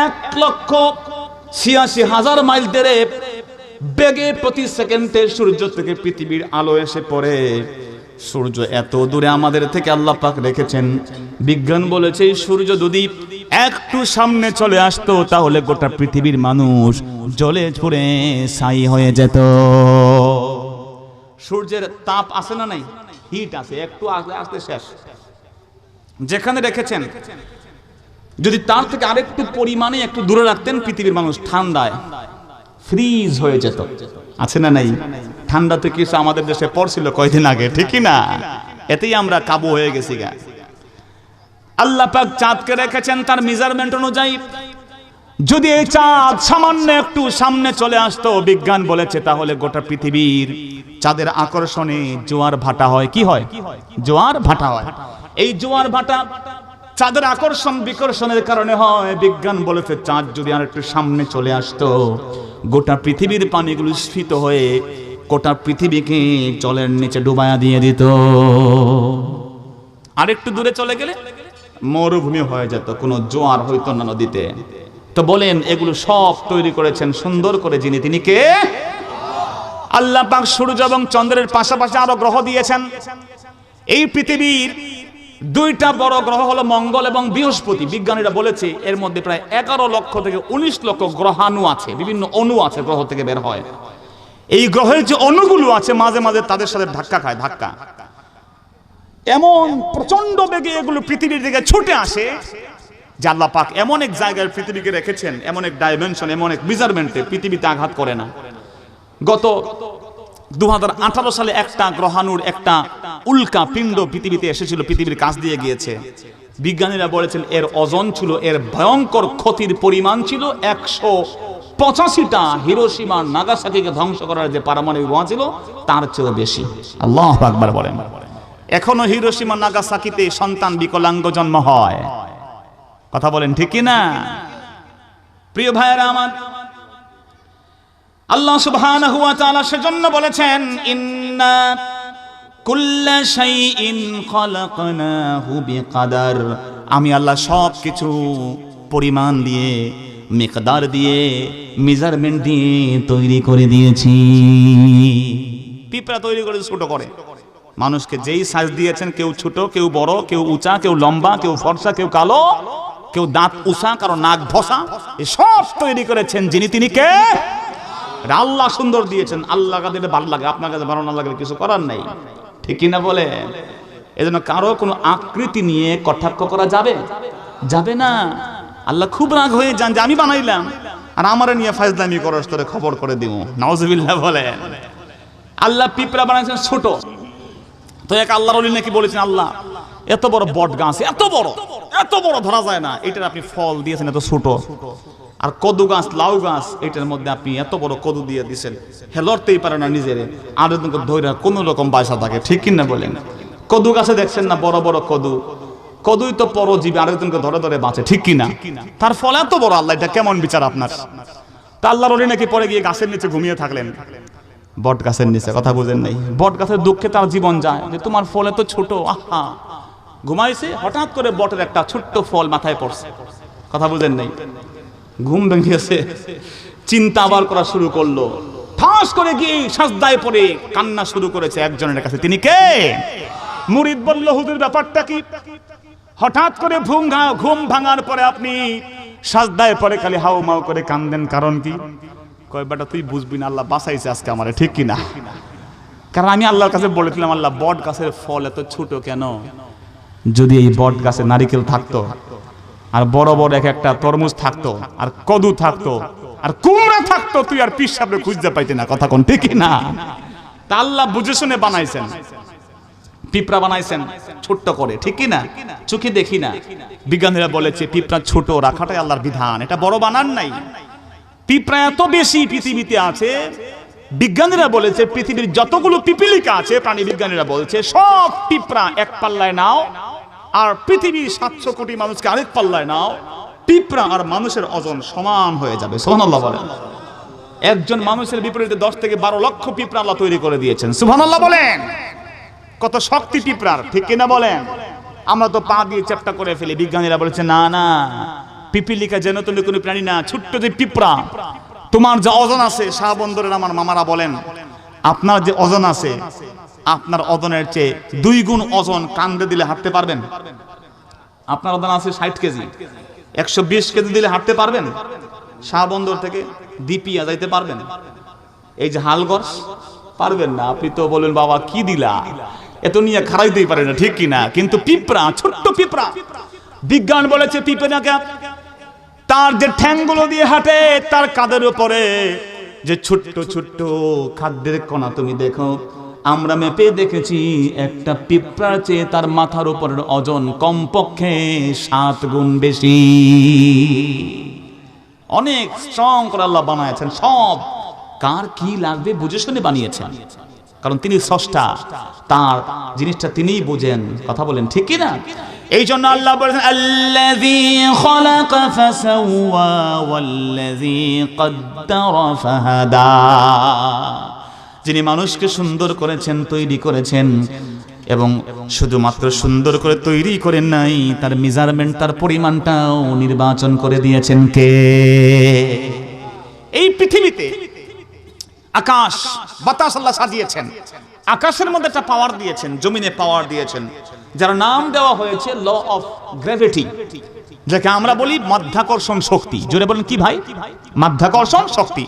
1,86,000 মাইল দূরে বেগে প্রতি সেকেন্ডে সূর্য থেকে পৃথিবীর আলো এসে পড়ে। সূর্য এত দূরে আমাদের থেকে আল্লাহ পাক রেখেছেন। বিজ্ঞান বলেছে সূর্য যদি একটু সামনে চলে আসতো তাহলে গোটা পৃথিবীর মানুষ জ্বলে পুড়ে ছাই হয়ে যেত। সূর্যের তাপ আছে না নাই? হিট আছে, একটু আসতে শেষ। যেখানে রেখেছেন যদি তার থেকে আরেকটু পরিমাণে একটু দূরে রাখতেন, পৃথিবীর মানুষ ঠান্ডায় ফ্রিজ হয়ে যেত। আছে না নাই? ঠান্ডা তো কিছু আমাদের দেশে পড়ছিল কয়দিন আগে, ঠিক না? এতেই আমরা কাবু হয়ে গেছি গা। আল্লাহ পাক চাঁদকে রেখেছেন তার মেজারমেন্ট অনুযায়ী যদি এই চাঁদ সামান্য একটু সামনে চলে আসতো, বিজ্ঞান বলেছে, তাহলে গোটা পৃথিবীর চাঁদের আকর্ষণে জোয়ার ভাটা হয়। কি হয়? জোয়ার ভাটা হয়। এই জোয়ার ভাটা চাঁদের আকর্ষণ বিকর্ষণের কারণে হয়। বিজ্ঞান বলেছে চাঁদ যদি আর একটু সামনে চলে আসতো, গোটা পৃথিবীর পানিগুলো স্ফীত হয়ে গোটা পৃথিবীকে জলের নিচে ডুবায়া দিয়ে দিত। আর একটু দূরে চলে গেলে মরুভূমি হয়ে যেত, কোনো জোয়ার হইতো না নদীতে। তো বলেন, এগুলো সব তৈরি করেছেন সুন্দর করে যিনি, তিনি কে? আল্লাহ পাক সূর্য এবং চন্দ্রের পাশাপাশি আরো গ্রহ দিয়েছেন। এই পৃথিবীর দুইটা বড় গ্রহ হলো মঙ্গল এবং বৃহস্পতি। বিজ্ঞানীরা বলেছে এর মধ্যে প্রায় 11 লক্ষ থেকে 19 লক্ষ গ্রহাণু আছে, বিভিন্ন অণু আছে, গ্রহ থেকে বের হয়। এই গ্রহের যে অণুগুলো আছে মাঝে মাঝে তাদের সাথে ধাক্কা খায়, ধাক্কা এমন প্রচন্ড বেগে এগুলো পৃথিবীর দিকে ছুটে আসে যে আল্লাহ পাক এমন এক জায়গায় পৃথিবীকে রেখেছেন, এমন এক ডাইমেনশন, এমন এক মেজারমেন্টে পৃথিবীতে আঘাত করে না। গত 2018 সালে একটা গ্রহাণুর একটা উল্কা পিণ্ড পৃথিবীতে এসেছিল, পৃথিবীর কাছ দিয়ে গিয়েছে। বিজ্ঞানীরা বলেছেন এর ওজন ছিল, এর ভয়ঙ্কর ক্ষতির পরিমাণ ছিল 185টা হিরোশিমা নাগাসাকিকে ধ্বংস করার যে পারমাণবিক বোমা ছিল তার চেয়েও বেশি। আল্লাহু আকবার বলেন। এখনো হিরোশিমা নাগাসাকিতে সন্তান বিকলাঙ্গ জন্ম হয়। কথা বলেন ঠিক কি না? প্রিয় ভাইয়েরা আমার, আল্লাহ সুবহানাহু ওয়া তাআলা সেজন্য বলেছেন ইন্না কুল্লা শাইইন খালাকনাহু বিকদার। আমি আল্লাহ সব কিছু পরিমাণ দিয়ে, মিকদার দিয়ে, মেজারমেন্ট দিয়ে তৈরি করে দিয়েছি। পিঁপড়া তৈরি করে ছোট করে, মানুষকে যেই সাইজ দিয়েছেন, কেউ ছোট, কেউ বড়, কেউ উঁচা, কেউ লম্বা, কেউ ফর্সা, কেউ কালো, কেউ দাঁত উষা, কারো নাক ভসা, সব তৈরি করেছেন যিনি, তিনি কে? আল্লাহ সুন্দর দিয়েছেন। আল্লাহ কাছে ভালো লাগে, আপনার কাছে ভালো না লাগলে কিছু করার নাই, ঠিক কিনা বলে? এজন্য কারো কোনো আকৃতি নিয়ে কটাক্ষ করা যাবে যাবে না। আল্লাহ খুব রাগ হয়ে যান যে আমি বানাইলাম আর আমারে নিয়ে ফাজলামি করস, তোরে খবর করে দিব। নাউজুবিল্লাহ বলেন। আল্লাহ পিঁপড়া বানাইছেন ছোট। তো এক আল্লাহর ওলি নাকি বলেছেন, আল্লাহ এত বড় বট গাছ, এত বড় ধরা যায় না, এটার আপনি ফল দিয়েছেন এত ছোট। আর কদু গাছ, লাউ গাছ, এটার মধ্যে আপনি এত বড় কদু দিয়ে দিয়েছেন, হে লড়তেই পারে না নিজের, আর ধৈর্য কোন রকম বাসা থাকে, ঠিক কিনা বলেন? কদু গাছে দেখছেন না বড় বড় কদু, কদুই তো পরজীবী, আরেকজনকে ধরে ধরে বাঁচে, ঠিক কিনা? তার ফল এত বড়, আল্লাহ এটা কেমন বিচার আপনার? তা আল্লাহর ওলি নাকি পরে গিয়ে গাছের নিচে ঘুমিয়ে থাকলেন, বট গাছের নিচে। কথা বুঝেন নাই? বট গাছের দুঃখে তার জীবন যায় যে তোমার ফল এত ছোট। আহা, ঘুমাইছে, হঠাৎ করে বটের একটা ছোট্ট ফল মাথায় পড়ছে। কথা বুঝেন নাই? ঘুম ভেঙেছে, চিন্তা আবার করা শুরু করলো, ঠাস করে গিয়ে সাজদায় পড়ে কান্না শুরু করেছে একজনের কাছে। তিনি কে? মুরিদ বলল, হুজুর ব্যাপারটা কি? হঠাৎ করে ঘুম ভাঙার পরে আপনি সাজদায় পড়ে খালি হাউ মাউ করে কান্দেন, কারণ কি? কয় বেটা তুই বুঝবি না, আল্লাহ বাঁচাইছে আজকে আমারে, ঠিক কিনা? কারণ আমি আল্লাহর কাছে বলেছিলাম, আল্লাহ বট গাছের ফল এত ছোট কেন? যদি এই বট গাছে নারিকেল থাকতো, আর বড় বড় এক একটা তরমুজ থাকতো, আর কদু থাকতো, আর কুমড়া থাকতো, তুই আর পিস সামনে খুঁজতে পাইতি না। কথা কোন ঠিক না? তা আল্লাহ বুঝে শুনে বানাইছেন, পিঁপড়া বানাইছেন ছোট্ট করে, ঠিক কিনা? চোখে দেখি না। বিজ্ঞানীরা বলেছে পিঁপড়া ছোট রাখাটাই আল্লাহর বিধান, এটা বড় বানান নাই। পিঁপড়া এত বেশি পৃথিবীতে আছে, বিজ্ঞানীরা বলেছে পৃথিবীর যতগুলো পিপিলিকা আছে, প্রাণী বিজ্ঞানীরা বলছে সব পিঁপড়া এক পাল্লায় নাও, আর পৃথিবীর 700 কোটি মানুষকে আরেক পাল্লায় নাও, পিঁপড়া আর মানুষের ওজন সমান হয়ে যাবে। সুবহানাল্লাহ বলেন। একজন মানুষের বিপরীতে 10 থেকে 12 লক্ষ পিঁপড়া আল্লাহ তৈরি করে দিয়েছেন। সুবহানাল্লাহ বলেন। কত শক্তি পিঁপড়ার, ঠিক কিনা বলেন? আমরা তো পা দিয়ে চ্যাপ্টা করে ফেলি। বিজ্ঞানীরা বলেছে না না, পিপিলিকা যেন তুমি কোনো প্রাণী না, ছোট্ট যে পিঁপড়া, তোমার যে ওজন আছে, শাহবন্দরের আমার মামারা বলেন, আপনার যে ওজন আছে, আপনার ওজনের চেয়ে 2 গুণ ওজন কান্দে দিলে হাঁটতে পারবেন? আপনার ওজন আছে 60 কেজি, 120 কেজি দিলে হাঁটতে পারবেন? শাহবন্দর থেকে দীপিয়া যাইতে পারবেন? এই যে হালগড় পারবেন না। আপনি তো বলেন বাবা কি দিলা, এত নিয়ে খারাইতেই পারে না, ঠিক কিনা? কিন্তু পিঁপড়া, ছোট্ট পিঁপড়া, বিজ্ঞান বলেছে পিঁপড়াকে তার যে ঠ্যাংগুলো দিয়ে হাঁটে, তার কাঁধের উপরে যে ছোট্ট ছোট্ট খাদ্যের কণা তুমি দেখো, আমরা মেপে দেখেছি একটা পিঁপড়ার চেয়ে তার মাথার উপরের ওজন কমপক্ষে 7 গুণ বেশি। অনেক স্ট্রং করে আল্লাহ বানিয়েছেন, সব কার কি লাগবে বুঝে শুনে বানিয়েছেন, কারণ তিনি স্রষ্টা, তার জিনিসটা তিনিই বুঝেন। কথা বলেন ঠিক কি না? এই জন্য আল্লাহ বলেছেন আল্লাযী খালাকা ফাসাওয়া ওয়াল্লাযী কদ্দারা ফাহাদা, যিনি মানুষকে সুন্দর করেছেন, তৈরি করেছেন, এবং শুধুমাত্র সুন্দর করে তৈরি করেন নাই, তার মেজারমেন্ট, তার পরিমাণটাও নির্বাচন করে দিয়েছেন কে? এই পৃথিবীতে আকাশ বাতাস আল্লাহ সাজিয়েছেন, আকাশের মধ্যে একটা পাওয়ার দিয়েছেন, জমিনে পাওয়ার দিয়েছেন, যার নাম দেওয়া হয়েছে ল অফ গ্র্যাভিটি, যাকে আমরা বলি মাধ্যাকর্ষণ শক্তি। জোরে বলেন কি ভাই? মাধ্যাকর্ষণ শক্তি।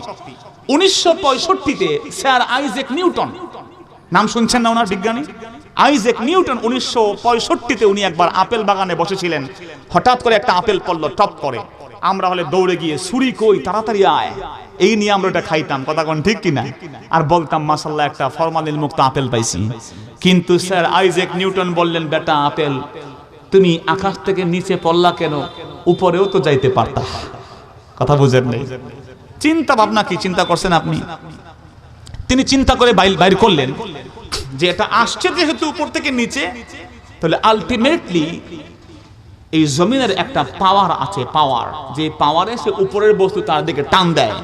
1965-তে স্যার আইজ্যাক নিউটন, নাম শুনছেন না ওনার বিজ্ঞানী? আইজ্যাক নিউটন 1965-তে উনি একবার আপেল বাগানে বসেছিলেন, হঠাৎ করে একটা আপেল পড়ল টপ করে। আমরা হলে দৌড়ে গিয়ে ছুরি কই, তাড়াতাড়ি আয়, এই নিয়ে আমরা এটা খাইতাম। কথা কোন ঠিক কিনা? আর বলতাম মাশাআল্লাহ একটা ফরমালিন মুক্ত আপেল পাইছি। কিন্তু স্যার আইজ্যাক নিউটন বললেন, বেটা আপেল তুমি আকাশ থেকে নিচে পড়লা কেন? উপরেও তো যাইতে পারতা। কথা বুঝেন নাই? চিন্তা ভাবনা কি চিন্তা করছেন আপনি? তিনি চিন্তা করে বাইর করলেন যে এটা আসছে যেহেতু উপর থেকে নিচে, তাহলে আলটিমেটলি এই জমিনের একটা পাওয়ার আছে, পাওয়ার, যে পাওয়ারে সে উপরের বস্তু তার দিকে টান দেয়।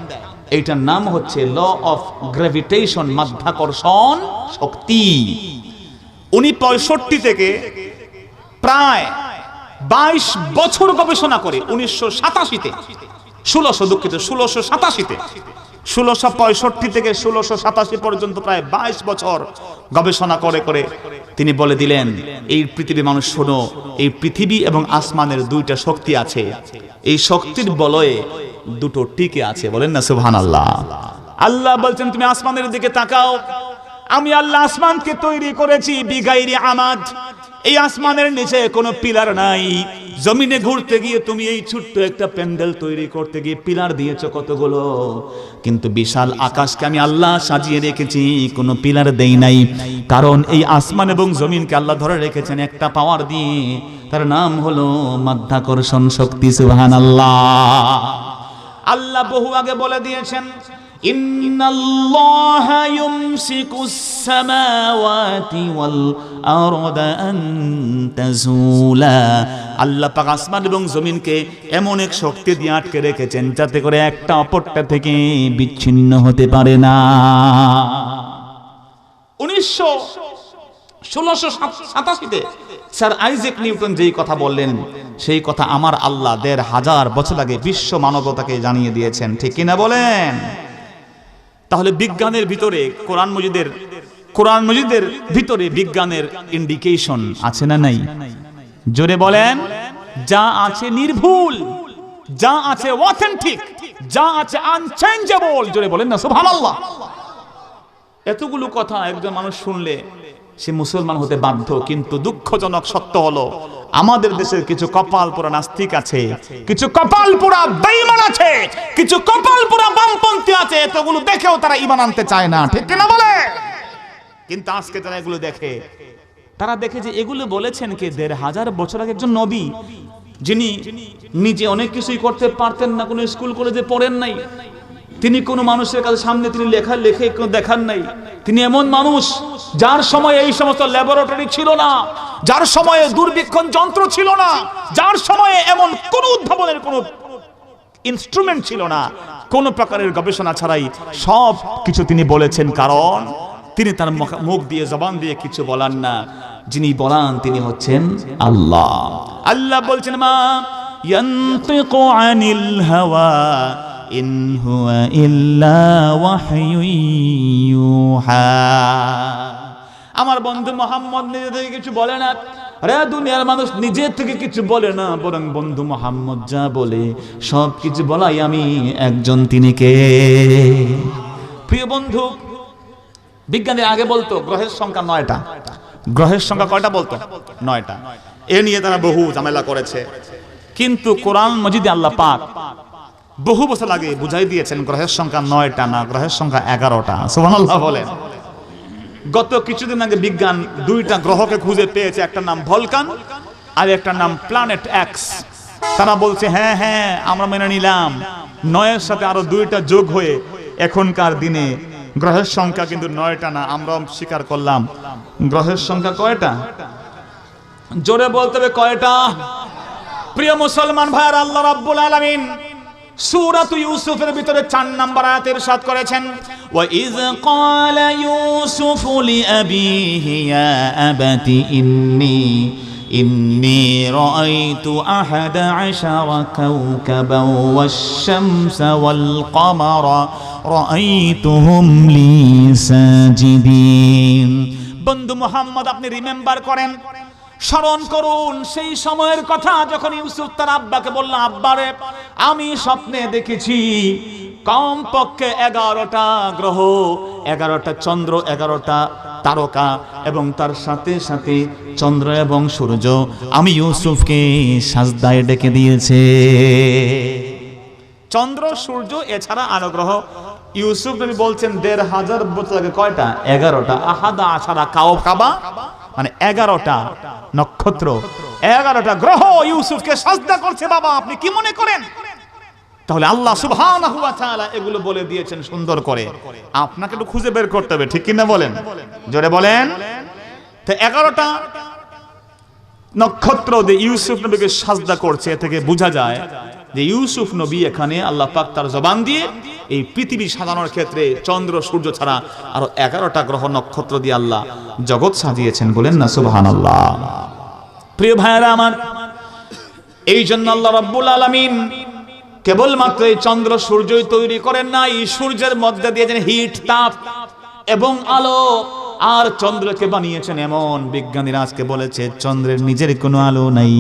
এইটার নাম হচ্ছে ল অফ গ্র্যাভিটেশন, মাধ্যাকর্ষণ শক্তি। 1965 থেকে প্রায় 22 বছর গবেষণা করে 1987-তে 1687-তে 1665 থেকে 1687 পর্যন্ত প্রায় 22 বছর গবেষণা করে করে তিনি বলে দিলেন, এই পৃথিবী মানুষ শোনো, এই পৃথিবী এবং আসমানের দুইটা শক্তি আছে, এই শক্তির বলয়ে দুটো টিকে আছে। বলেন না সুবহানাল্লাহ। আল্লাহ বলছেন তুমি আসমানের দিকে তাকাও, আমি আল্লাহ আসমানকে তৈরি করেছি বিগাইরি আমাদ, এই আসমানের নিচে কোনো পিলার নাই। জমিনে ঘুরতে গিয়ে তুমি এই ছোট্ট একটা প্যান্ডেল তৈরি করতে গিয়ে পিলার দিয়েছো কতগুলো, কিন্তু বিশাল আকাশকে আমি আল্লাহ সাজিয়ে রেখেছি, কোনো পিলার দেই নাই। কারণ এই আসমান এবং জমিনকে আল্লাহ ধরে রেখেছেন একটা পাওয়ার দিয়ে, তার নাম হলো মাধ্যাকর্ষণ শক্তি। সুবহানাল্লাহ। আল্লাহ বহু আগে বলে দিয়েছেন, ইন্নাল্লাহা ইউমসিকুস সামাওয়াতি ওয়াল আরদা আন তাজুলা, আল্লাহ পাক আসমান এবং জমিনকে এমন এক শক্তি দিয়ে আটকে রেখেছেন যাতে করে একটা অপরটা থেকে বিচ্ছিন্ন হতে পারে না। 1687-তে স্যার আইজ্যাক নিউটন যেই কথা বললেন, সেই কথা আমার আল্লাহ 1500 বছর আগে বিশ্ব মানবতাকে জানিয়ে দিয়েছেন। ঠিক কিনা বলেন? তাহলে বিজ্ঞানের ভিতরে কোরআন মজিদের ভিতরে বিজ্ঞানের ইন্ডিকেশন আছে না নাই? জোরে বলেন। যা আছে নির্ভুল, যা আছে অথেন্টিক, যা আছে আনচেঞ্জেবল। জোরে বলেন না সুবহানাল্লাহ। এতগুলো কথা একজন মানুষ শুনলে সে মুসলমান হতে বাধ্য, কিন্তু দুঃখজনক সত্য হলো আমাদের দেশের কিছু কপাল পোড়া নাস্তিক আছে, কিছু কপাল পোড়া বেঈমান আছে, কিছু কপাল পোড়া বামপন্থী আছে, এতগুলো দেখেও তারা ঈমান আনতে চায় না। ঠিক কিনা বলে? কিন্তু আজকে তারা এগুলো দেখে, তারা দেখে যে এগুলো বলেছেন কে? 1500 বছর আগে একজন নবী, যিনি নিজে অনেক কিছুই করতে পারতেন না, কোনো স্কুল কলেজে পড়েন নাই, তিনি কোনো মানুষের কাছে সামনে তিনি লেখে কোনো দেখান নাই। তিনি এমন মানুষ যার সময়ে এই সমস্ত ল্যাবরেটরি ছিল না, যার সময়ে দূরবীক্ষণ যন্ত্র ছিল না, যার সময়ে এমন কোন উদ্ভাবনের কোন ইনস্ট্রুমেন্ট ছিল না, কোন প্রকারের গবেষণা ছাড়াই সব কিছু তিনি বলেছেন। কারণ তিনি তার মুখ দিয়ে, জবান দিয়ে কিছু বলান না, যিনি বলান তিনি হচ্ছেন আল্লাহ। আল্লাহ বলছেন, মা ইয়ানতিকু আনিল হাওয়া ইন হুয়া ইল্লা ওয়াহয়ু ইউহা। আমার বন্ধু মুহাম্মদ নিজে থেকে কিছু বলে না রে, দুনিয়ার মানুষ নিজে থেকে কিছু বলে না, বরং বন্ধু মুহাম্মদ যা বলে সব কিছু বলাই আমি একজন, তিনি কে? প্রিয় বন্ধু, বিজ্ঞানীরা আগে বলতো গ্রহের সংখ্যা 9টা। গ্রহের সংখ্যা কয়টা বলতো? 9টা। এ নিয়ে তারা বহু ঝামেলা করেছে, কিন্তু কোরআন মজিদে আল্লাহ পাক বহু বছর আগে বুঝাই দিয়েছেন গ্রহের সংখ্যা 9টা না, গ্রহের সংখ্যা 11টা। সুবহানাল্লাহ বলেন। গত কিছুদিন আগে বিজ্ঞান 2টা গ্রহকে খুঁজে পেয়েছে, একটা নাম ভলকান আর একটা নাম প্ল্যানেট এক্স। তারা বলছে হ্যাঁ আমরা মেনে নিলাম 9-এর সাথে আরো 2টা যোগ হয়ে এখনকার দিনে গ্রহের সংখ্যা কিন্তু 9টা না, আমরাও স্বীকার করলাম। গ্রহের সংখ্যা কয়টা? জোরে বলতে হবে কয়টা? প্রিয় মুসলমান ভাইরা, আল্লাহ রাব্বুল আলামিন সূরাত ইউসুফের ভিতরে 4 নম্বর আয়াতে ইরশাদ করেছেন, ওয়া ইয ক্বালা ইউসুফু লিআবিহি ইয়া আবাতি ইন্নী রাআইতু আহাদা আশারা কাওকাবান ওয়াশ-শামসা ওয়াল কমারা রাআইতুহুম লি সাজিদিন। বন্ধু মুহাম্মদ, আপনি রিমেম্বার করেন, স্মরণ করুন সেই সময়ের কথা যখন ইউসুফ তার আব্বাকে বলল, আব্বারে আমি স্বপ্নে দেখেছি কমপক্ষে 11টা গ্রহ, 11টা চন্দ্র, 11টা তারকা এবং তার সাথে সাথে চন্দ্র এবং সূর্য আমি ইউসুফকে সাজদায় ডেকে দিয়েছে। চন্দ্র সূর্য এছাড়া আরো গ্রহ। ইউসুফ নবী বলছেন 1500 বছর আগে কয়টা? 11টা। আহাদা আশারা কাওকাবা মানে 11টা নক্ষত্র, 11টা গ্রহ ইউসুফকে সাজদা করছে। বাবা আপনি কি মনে করেন? তাহলে আল্লাহ সুবহানাহু ওয়া তাআলা এগুলো বলে দিয়েছেন সুন্দর করে, আপনাকে একটু খুঁজে বের করতে হবে, ঠিক কিনা বলেন? জোরে বলেন। তো 11টা নক্ষত্র যে ইউসুফ নবীকে সাজদা করছে, এ থেকে বোঝা যায় যে ইউসুফ নবী এখানে আল্লাহ পাক তার জবান দিয়ে এই পৃথিবী সাজানোর ক্ষেত্রে চন্দ্র সূর্য ছাড়া আরো 11টা গ্রহ নক্ষত্র দিয়ে আল্লাহ জগৎ সাজিয়েছেন। বলেন না সুবহানাল্লাহ। প্রিয় ভাইরা আমার, এই জন্য আল্লাহ রাব্বুল আলামিন কেবলমাত্র এই চন্দ্র সূর্যই তৈরি করেন না, এই সূর্যের মধ্যে দিয়েছেন হিট, তাপ এবং আলো। আর চন্দ্রকে বানিয়েছেন এমন, বিজ্ঞানীরা আজকে বলেছে চন্দ্রের নিজের কোনো আলো নাই,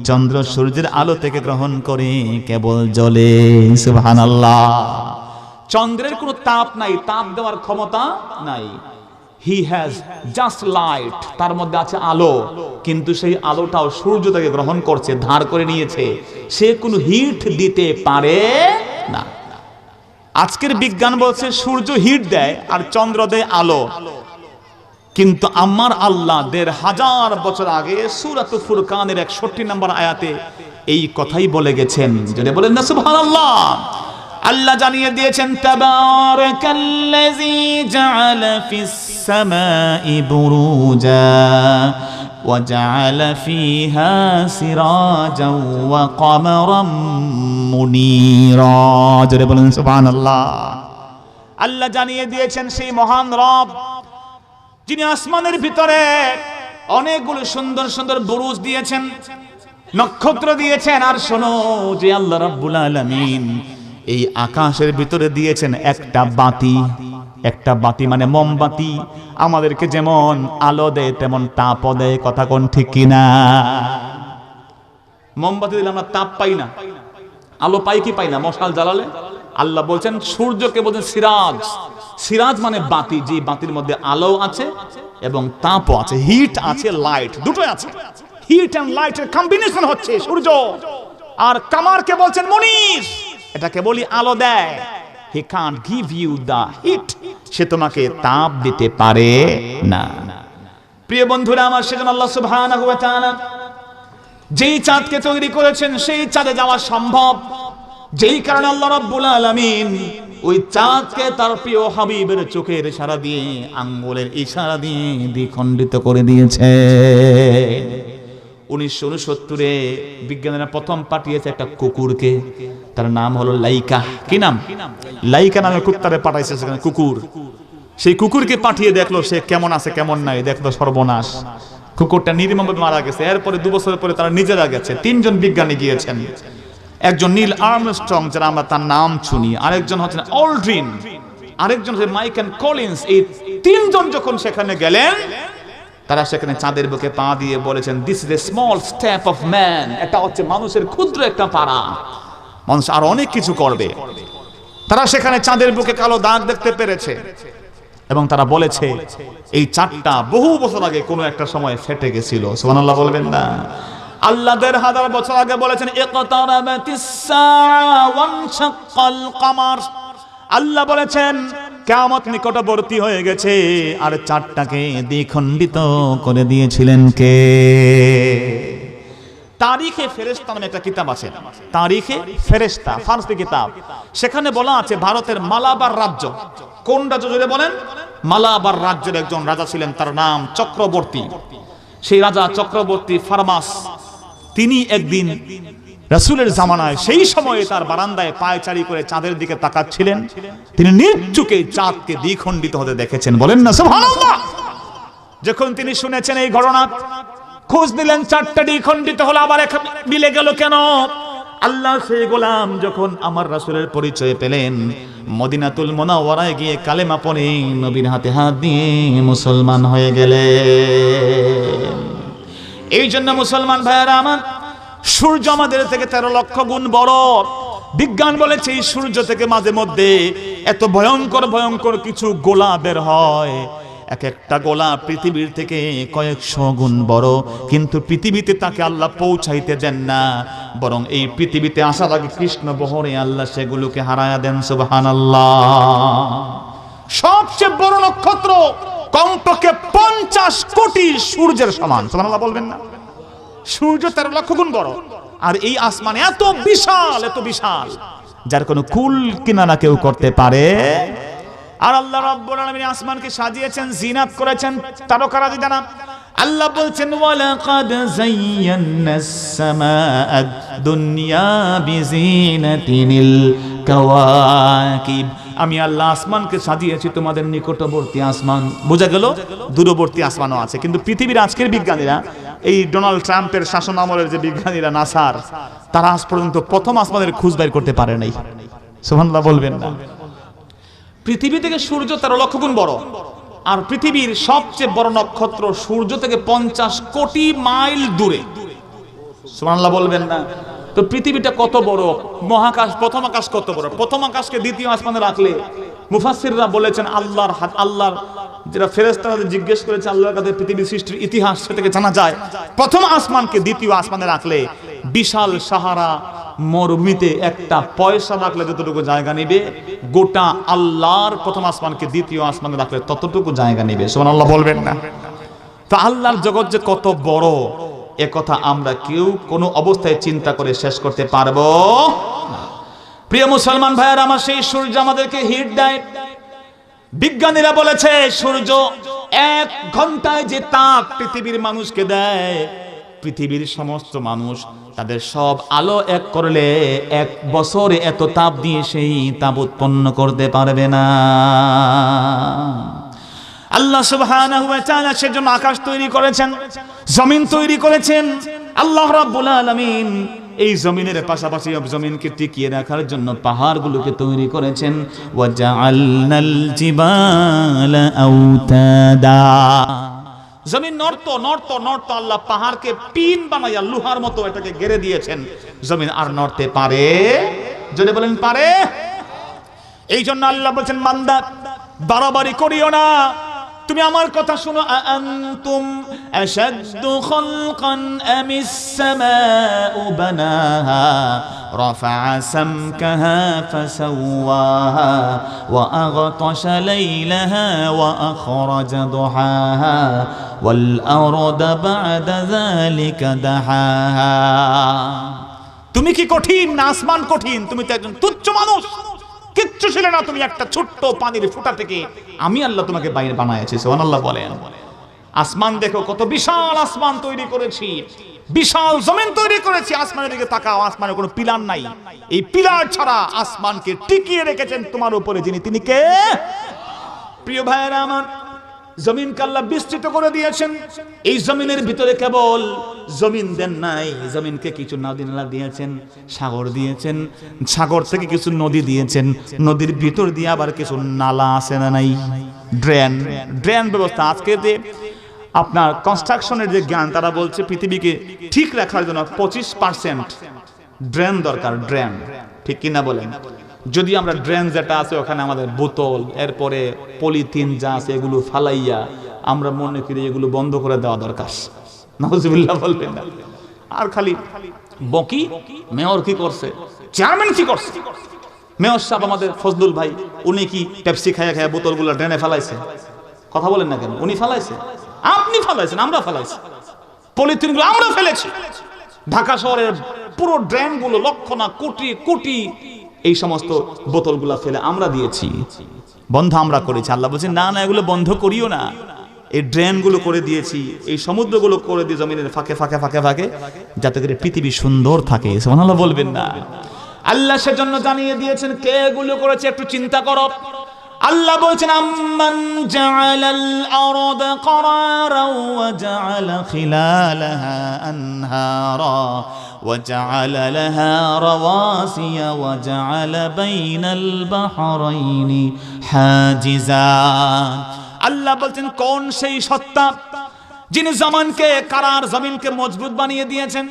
চন্দ্র সূর্যের আলো থেকে গ্রহণ করে কেবল জ্বলে। সুবহানাল্লাহ। চন্দ্রের কোনো তাপ নাই, তাপ দেওয়ার ক্ষমতা নাই। হি হ্যাজ জাস্ট লাইট, তার মধ্যে আছে আলো, কিন্তু সেই আলোটাও সূর্য থেকে গ্রহণ করছে, ধার করে নিয়েছে, সে কোনো হিট দিতে পারে না। আজকের বিজ্ঞান বলছে সূর্য হিট দেয় আর চন্দ্র দেয় আলো, কিন্তু আমার আল্লাহ 1500 বছর আগে সূরাত ফুরকানের 61 নম্বর আয়াতে এই কথাই বলে গেছেন। যদি বলেন না সুবহানাল্লাহ। আল্লাহ জানিয়ে দিয়েছেন, তাবারাকাল্লাযী জাআলা ফিস সামাই বুরুজা ওয়া জাআলা ফিহা সিরাজাও ওয়া কমারাম মুনীরা। যদি বলেন সুবহানাল্লাহ। আল্লাহ জানিয়ে দিয়েছেন সেই মহান রব যিনি আসমানের ভিতরে অনেকগুলো সুন্দর সুন্দর বুরুজ দিয়েছেন, নক্ষত্র দিয়েছেন। আর শোনো যে আল্লাহ রাব্বুল আলামিন এই আকাশের ভিতরে দিয়েছেন একটা বাতি। একটা বাতি মানে মোমবাতি, আমাদেরকে যেমন আলো দেয় তেমন তাপও দেয়। কথা কোন ঠিক কিনা? মোমবাতি দিলে আমরা তাপ পাই না, আলো পাই কি পাই না? মশাল জ্বালালে। আল্লাহ বলছেন সূর্যকে বলছেন সিরাজ। সিরাজ মানে বাতি, যে বাতির মধ্যে আলো আছে এবং তাপও আছে, হিট আছে, লাইট, দুটোই আছে। হিট এন্ড লাইটের কম্বিনেশন হচ্ছে সূর্য। আর কামারকে বলছেন মুনির, এটাকে বলি আলো দেয়। He can't give you the heat, সে তোমাকে তাপ দিতে পারে না। প্রিয় বন্ধুরা আমার, সেজন্য আল্লাহ সুবহানাহু ওয়া তাআলা যেই চাঁদকে তৈরি করেছেন সেই চাঁদে যাওয়া সম্ভব। যেই কারণে আল্লাহ রাব্বুল আলামিন ওই চাঁদকে তার প্রিয় হাবিবের চোখের ইশারা দিয়ে, আঙ্গুলের ইশারা দিয়ে দ্বিখণ্ডিত করে দিয়েছে। 1969 বিজ্ঞানীরা প্রথম পাঠিয়েছে একটা কুকুরকে, তার নাম হলো লাইকা। কি নাম? লাইকা নামে কুত্তারে পাঠাইছে সেখানে কুকুর। সেই কুকুরকে পাঠিয়ে দেখলো সে কেমন আছে কেমন নাই, দেখলো সর্বনাশ, কুকুরটা নির্মমভাবে মারা গেছে। এরপরে 2 বছর পরে তারা নিজেরা গেছে, 3 জন বিজ্ঞানী গিয়েছেন। একজন নীল আর্মস্ট্রং, যারা আমরা তার নাম শুনি, আরেকজন হচ্ছেন অলড্রিন, আরেকজন হচ্ছে মাইকেল কলিন্স। এই 3 জন যখন সেখানে গেলেন, তারা সেখানে চাঁদের বুকে পা দিয়ে বলেছেন, this is a small step of man. এটা হচ্ছে মানুষের ক্ষুদ্র একটা পারা, মানুষ আর অনেক কিছু করবে। তারা সেখানে চাঁদের বুকে কালো দাগ দেখতে পেরেছে এবং তারা বলেছে এই চাঁদটা বহু বছর আগে কোনো একটা সময় ফেটে গেছিল। সুবহানাল্লাহ বলবেন না? আল্লাহ 1500 বছর আগে বলেছেন, ইকতারাবাতিস সাআ ওয়ানশাক্কাল কমার। আল্লাহ বলেছেন কিয়ামত নিকটবর্তী হয়ে গেছে। আর চাঁদটাকে দ্বিখণ্ডিত করে দিয়েছিলেন কে? তারিখে ফেরেশতা নামে একটা কিতাব আছে, তারিখে ফেরেশতা, ফারসি কিতাব। সেখানে বলা আছে ভারতের মালাবার রাজ্য, কোন রাজ্য জুড়ে বলেন? মালাবার রাজ্যের একজন রাজা ছিলেন, তার নাম চক্রবর্তী। সেই রাজা চক্রবর্তী ফার্মাস, তিনি একদিন রাসূলের জামানায় সেই সময়ে তার বারান্দায় পায়চারি করে চাঁদের দিকে তাকাচ্ছিলেন। তিনি নির্চুকে চাঁদকে দ্বিখণ্ডিত হতে দেখেছেন, বলেন না সুবহানাল্লাহ। যখন তিনি শুনেছেন এই ঘটনা, খোঁজ নিলেন চাঁদটা দ্বিখণ্ডিত হলো, আবার মিলে গেল কেন? আল্লাহ সেই গোলাম যখন আমার রাসূলের পরিচয় পেলেন, মদিনাতুল মুনাওয়ারায় গিয়ে কালেমা পড়ে নবীর হাতে হাত দিয়ে মুসলমান হয়ে গেলেন। এই জন্য মুসলমান ভাইয়েরা আমার, সূর্য আমাদের থেকে 13 লক্ষ গুণ বড়। বিজ্ঞান বলেছে এই সূর্য থেকে মাঝে মধ্যে এত ভয়ঙ্কর ভয়ঙ্কর কিছু গোলা বের হয়, এক একটা গোলা পৃথিবীর থেকে কয়েকশো গুণ বড়, কিন্তু পৃথিবীতে তাকে আল্লাহ পৌঁছাইতে দেন না, বরং এই পৃথিবীতে আসার আগে কৃষ্ণ বহরে আল্লাহ সেগুলোকে হারায়া দেন। সুবহানাল্লাহ। সবচেয়ে বড় নক্ষত্র কমপক্ষে 50 কোটি সূর্যের সমান। সুবহানাল্লাহ বলবেন না? সূর্য 13 লক্ষ গুণ বড়, আর এই আসমান এত বিশাল, এত বিশাল, যার কোনো কুল কিনারা কেউ করতে পারে। আর আল্লাহ রাব্বুল আলামিন আসমানকে সাজিয়েছেন, জিনাত করেছেন তারকারাজি দ্বারা। আল্লাহ বলছেন ওয়ালাকাদ যায়্যানাস সামাআদ দুনিয়া বিজিনাতিনিল কাওয়াকিব। আমি আল্লাহ আসমানকে সাজিয়েছি তোমাদের নিকটবর্তী আসমান। বোঝা গেল দূরবর্তী আসমানও আছে। কিন্তু পৃথিবীর আজকের বিজ্ঞানীরা, এই ডোনাল্ড ট্রাম্পের শাসন আমলের যে বিজ্ঞানীরা নাসার, তারা আজ পর্যন্ত প্রথম আসমানের খোঁজ বের করতে পারে নাই। সুবহানাল্লাহ বলবেন না? পৃথিবী থেকে সূর্য 13 লক্ষ গুণ বড়, আর পৃথিবীর সবচেয়ে বড় নক্ষত্র সূর্য থেকে 50 কোটি মাইল দূরে। সুবহানাল্লাহ বলবেন না? তো পৃথিবীটা কত বড়, মহাকাশ, প্রথম আকাশ কত বড়, প্রথম আকাশকে দ্বিতীয় আসমানে রাখলে মুফাসসিররা বলেছেন আল্লাহর যেটা ফেরেশতারা জিজ্ঞেস করেছে আল্লাহর কাছে পৃথিবীর সৃষ্টির ইতিহাস, সে থেকে জানা যায় প্রথম আসমানকে দ্বিতীয় আসমানে রাখলে বিশাল সাহারা মরুভূমিতে একটা পয়সা রাখলে যতটুকু জায়গা নেবে, গোটা আল্লাহর প্রথম আসমানকে দ্বিতীয় আসমানে রাখলে ততটুকু জায়গা নেবে। সুবহানাল্লাহ বলবেন না? তো আল্লাহর জগৎ যে কত বড়, এ কথা আমরা কেউ কোনো অবস্থায় চিন্তা করে শেষ করতে পারবো না। প্রিয় মুসলমান ভাইয়েরা আমার, সেই সূর্য আমাদেরকে হিট দেয়। বিজ্ঞানীরা বলেছে সূর্য 1 ঘন্টায় যে তাপ পৃথিবীর মানুষকে দেয়, পৃথিবীর সমস্ত মানুষ তাদের সব আলো এক করলে 1 বছরে এত তাপ দিয়ে সেই তাপ উৎপন্ন করতে পারবে না। আল্লাহ সুবহানাহু ওয়া তাআলা সেজন্য আকাশ তৈরি করেছেন, জমিন তৈরি করেছেন। আল্লাহ রাব্বুল আলামিন এই জমিনের পাশাপাশি জমিনকে টিকিয়ে রাখার জন্য পাহাড়গুলোকে তৈরি করেছেন। ওয়া জাআলনাল জিবালা আওতাদা। জমিন নড়তো, আল্লাহ পাহাড়কে পিন বানাইয়া লোহার মতো এটাকে গেড়ে দিয়েছেন। জমিন আর নড়তে পারে? যদি বলেন পারে। এই জন্য আল্লাহ বলছেন, বান্দা বাড়াবাড়ি করিও না, তুমি আমার কথা শোনো। আনতুম আশাদ্দু খালকান আমিস সামাউ বানাহা রাফা'a সামকাহা ফাসাওয়াহা ওয়া আগতাশা লাইলাহা ওয়া আখরাজা দুহাহা ওয়াল আরদা বা'দা যালিকা দাহাহা। তুমি কি কঠিন না আসমান কঠিন? তুমি তো একজন তুচ্ছ মানুষ, কিচ্ছু ছিল না, তুমি একটা ছোট্ট পানির ফোঁটা থেকে আমি আল্লাহ তোমাকে বাইরে বানাইছি। সুবহানাল্লাহ বলেন। আসমান দেখো কত বিশাল আসমান তৈরি করেছি, বিশাল জমিন তৈরি করেছি। আসমানের দিকে তাকাও, আসমানের কোনো পিলার নাই। এই পিলার ছাড়া আসমানকে টিকিয়ে রেখেছেন তোমার উপরে যিনি, তিনি কে? প্রিয় ভাইয়েরা আমার, জমিনকে আল্লাহ বিস্তৃত করে দিয়েছেন। এই জমিনের ভিতরে কেবল জমিন দেন নাই, জমিনকে কিছু নদী নালা দিয়েছেন, সাগর দিয়েছেন, সাগর থেকে কিছু নদী দিয়েছেন, নদীর ভিতর দিয়ে আবার কিছু নালা আছে না নাই, ড্রেন ব্যবস্থা। আজকে যে আপনার কনস্ট্রাকশনের যে জ্ঞান, তারা বলছে পৃথিবীকে ঠিক রাখার জন্য 25% ড্রেন দরকার। ড্রেন ঠিক কিনা বলেন? যদি আমরা ড্রেন যেটা আছে ওখানে আমাদের বোতল, এরপরে পলিথিন যা আছে এগুলো ফালাইয়া আমরা মনে করি এগুলো বন্ধ করে দেওয়া দরকার। নাউজুবিল্লাহ বলবেন না? আর খালি বকি। মেয়র কি করছে, চেয়ারম্যান কি করছে? মেয়র সাহেব আমাদের ফজলুল ভাই, উনি কি পেপসি খাইয়া খাইয়া বোতলগুলো ড্রেনে ফেলাইছে? কথা বলেন না কেন? উনি ফেলাইছে? আপনি ফেলাইছেন? আমরা ফেলাইছি? পলিথিনগুলো আমরা ফেলেছি? ঢাকা শহরের পুরো ড্রেনগুলো লক্ষ না কোটি কোটি এই সমস্ত বোতলগুলো ফেলে আমরা দিয়েছি, বন্ধ আমরা করেছি। আল্লাহ বলছেন না না, এগুলো বন্ধ করিও না, এই ড্রেনগুলো করে দিয়েছি, এই সমুদ্রগুলো করে দিয়ে জমিনের ফাঁকে ফাঁকে ফাঁকে ফাঁকে, যাতে করে পৃথিবী সুন্দর থাকে। সুবহানাল্লাহ বলবেন না? আল্লাহ সেজন্য জানিয়ে দিয়েছেন কে এগুলো করেছে, একটু চিন্তা করো। আল্লাহ বলছেন আম্মান জাআলাল আরদা ক্বারারাও ওয়া জাআলা খিলালাহা আনহারা ওয়া জাআলা লাহা রাওয়াসিয়া ওয়া জাআলা বাইনাল বাহরাইনি হাজিজা। আল্লাহ বলছেন কোন সেই সত্তা যিনি জমিনকে কারার, জমিনকে মজবুত বানিয়ে দিয়েছেন।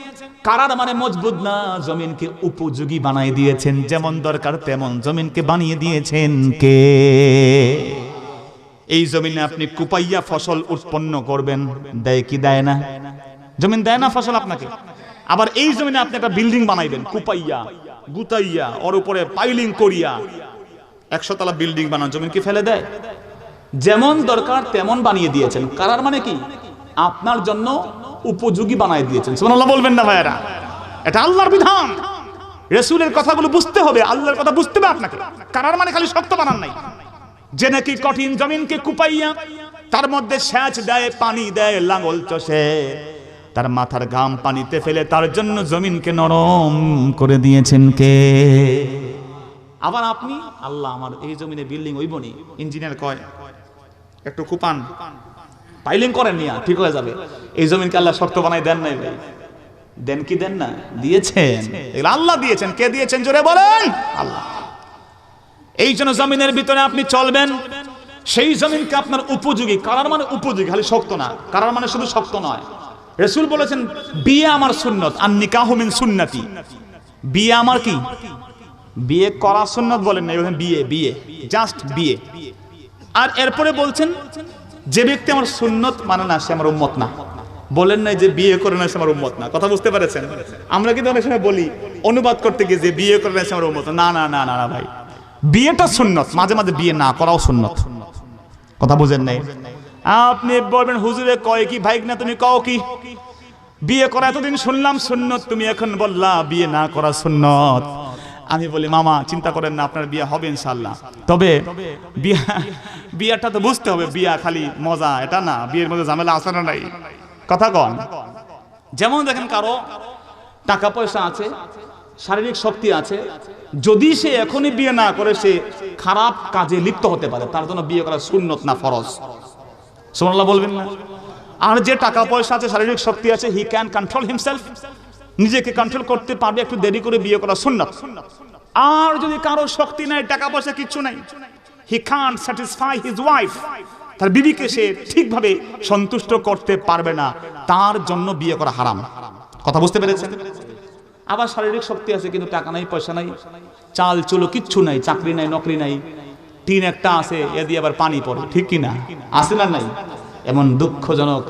কারার মানে মজবুত না, জমিনকে উপযোগী বানিয়ে দিয়েছেন, যেমন দরকার তেমন জমিনকে বানিয়ে দিয়েছেন কে? এই জমিনে আপনি কুপাইয়া ফসল উৎপন্ন করবেন, দেয় কি দেয় না? জমিন দেয় না ফসল আপনাকে? আবার এই জমিনে আপনি একটা বিল্ডিং বানাইবেন, কুপাইয়া গুতাইয়া ওর উপরে পাইলিং করিয়া 100 তলা বিল্ডিং বানান, জমিন কি ফেলে দেয়? যেমন দরকার তেমন বানিয়ে দিয়েছেন। কারার মানে কি? আপনার জন্য উপযোগী বানিয়ে দিয়েছেন। সুবহানাল্লাহ বলবেন না ভাইরা? এটা আল্লাহর বিধান। রাসূলের কথাগুলো বুঝতে হবে, আল্লাহর কথা বুঝতে হবে আপনাকে। কারার মানে খালি শক্ত বানান নাই, যে নাকি কঠিন জমিনকে কুপাইয়া তার মধ্যে সেচ দেয়, পানি দেয়, লাঙ্গল চষে, তার মাথার ঘাম পানিতে ফেলে তার জন্য জমিনকে নরম করে দিয়েছেন কে? আবার আপনি আল্লাহ আমার এই জমিনে বিল্ডিং হইবনি, ইঞ্জিনিয়ার কয় একটু কুপান পাইলিং করেন নিয়া ঠিক হয়ে যাবে। এই জমিনকে আল্লাহ শক্ত বানাই দেন নাই ভাই? দেন কি দেন না? দিয়েছেন, এগুলো আল্লাহ দিয়েছেন। কে দিয়েছেন জোরে বলেন? আল্লাহ। এই জন্য জমিনের ভিতরে আপনি চলবেন, সেই জমিনকে আপনার উপযোগী। কারার মানে উপযোগী, খালি শক্ত না। কারার মানে শুধু শক্ত নয়। রাসূল বলেছেন বিয়ে আমার সুন্নত, আর নিকাহু মিন সুন্নতি। বিয়ে আমার কি? বিয়ে করা সুন্নত বলেন না, বলেন বিয়ে, বিয়ে জাস্ট বিয়ে। আর এরপরে বলছেন যে ব্যক্তি আমার সুন্নত মানে না সে আমার উম্মত না। বলেন নাই যে বিয়ে করে না সে আমার উম্মত না। কথা বুঝতে পেরেছেন? আমরা কিন্তু অনেক সময় বলি অনুবাদ করতে গিয়ে যে বিয়ে করে না সে আমার উম্মত না। না না না না ভাই, বিয়েটা সুন্নত, মাঝে মাঝে বিয়ে না করাও সুন্নত। কথা বুঝেন নাই? আপনি বলবেন হুজুরে কয় কি, ভাই না তুমি কও কি? বিয়ে করা এতদিন শুনলাম সুন্নত, তুমি এখন বললা বিয়ে না করা সুন্নত। আমি বলি মামা চিন্তা করেন না, আপনার বিয়ে হবে ইনশাআল্লাহ। তবে বিয়েটা তো বুঝতে হবে, বিয়া খালি মজা এটা না, বিয়ের মধ্যে ঝামেলা আছে না নাই? কথা কন। যেমন দেখেন কারো টাকা পয়সা আছে, শারীরিক শক্তি আছে, যদি সে এখনই বিয়ে না করে সে খারাপ কাজে লিপ্ত হতে পারে, তার জন্য বিয়ে করা সুন্নত না ফরজ। সুবহানাল্লাহ বলবেন না? আর যে টাকা পয়সা আছে, শারীরিক শক্তি আছে, হি ক্যান কন্ট্রোল হিমসেলফ, নিজেকে কন্ট্রোল করতে পারবে, একটু দেরি করে বিয়ে করা সুন্নাত। আর যদি কারো শক্তি নাই, টাকা পয়সা কিচ্ছু নাই, হি কান্ট স্যাটিসফাই হিজ ওয়াইফ, তার বিবিকে সে ঠিকভাবে সন্তুষ্ট করতে পারবে না, তার জন্য বিয়ে করা হারাম। কথা বুঝতে পেরেছেন? আবার শারীরিক শক্তি আছে কিন্তু টাকা নাই, পয়সা নাই, চাল চুলো কিচ্ছু নাই, চাকরি নাই, নকরি নাই, টিন একটা আছে, এ দিয়ে আবার পানি পড়ে, ঠিক কিনা? আছে না নাই? এমন দুঃখজনক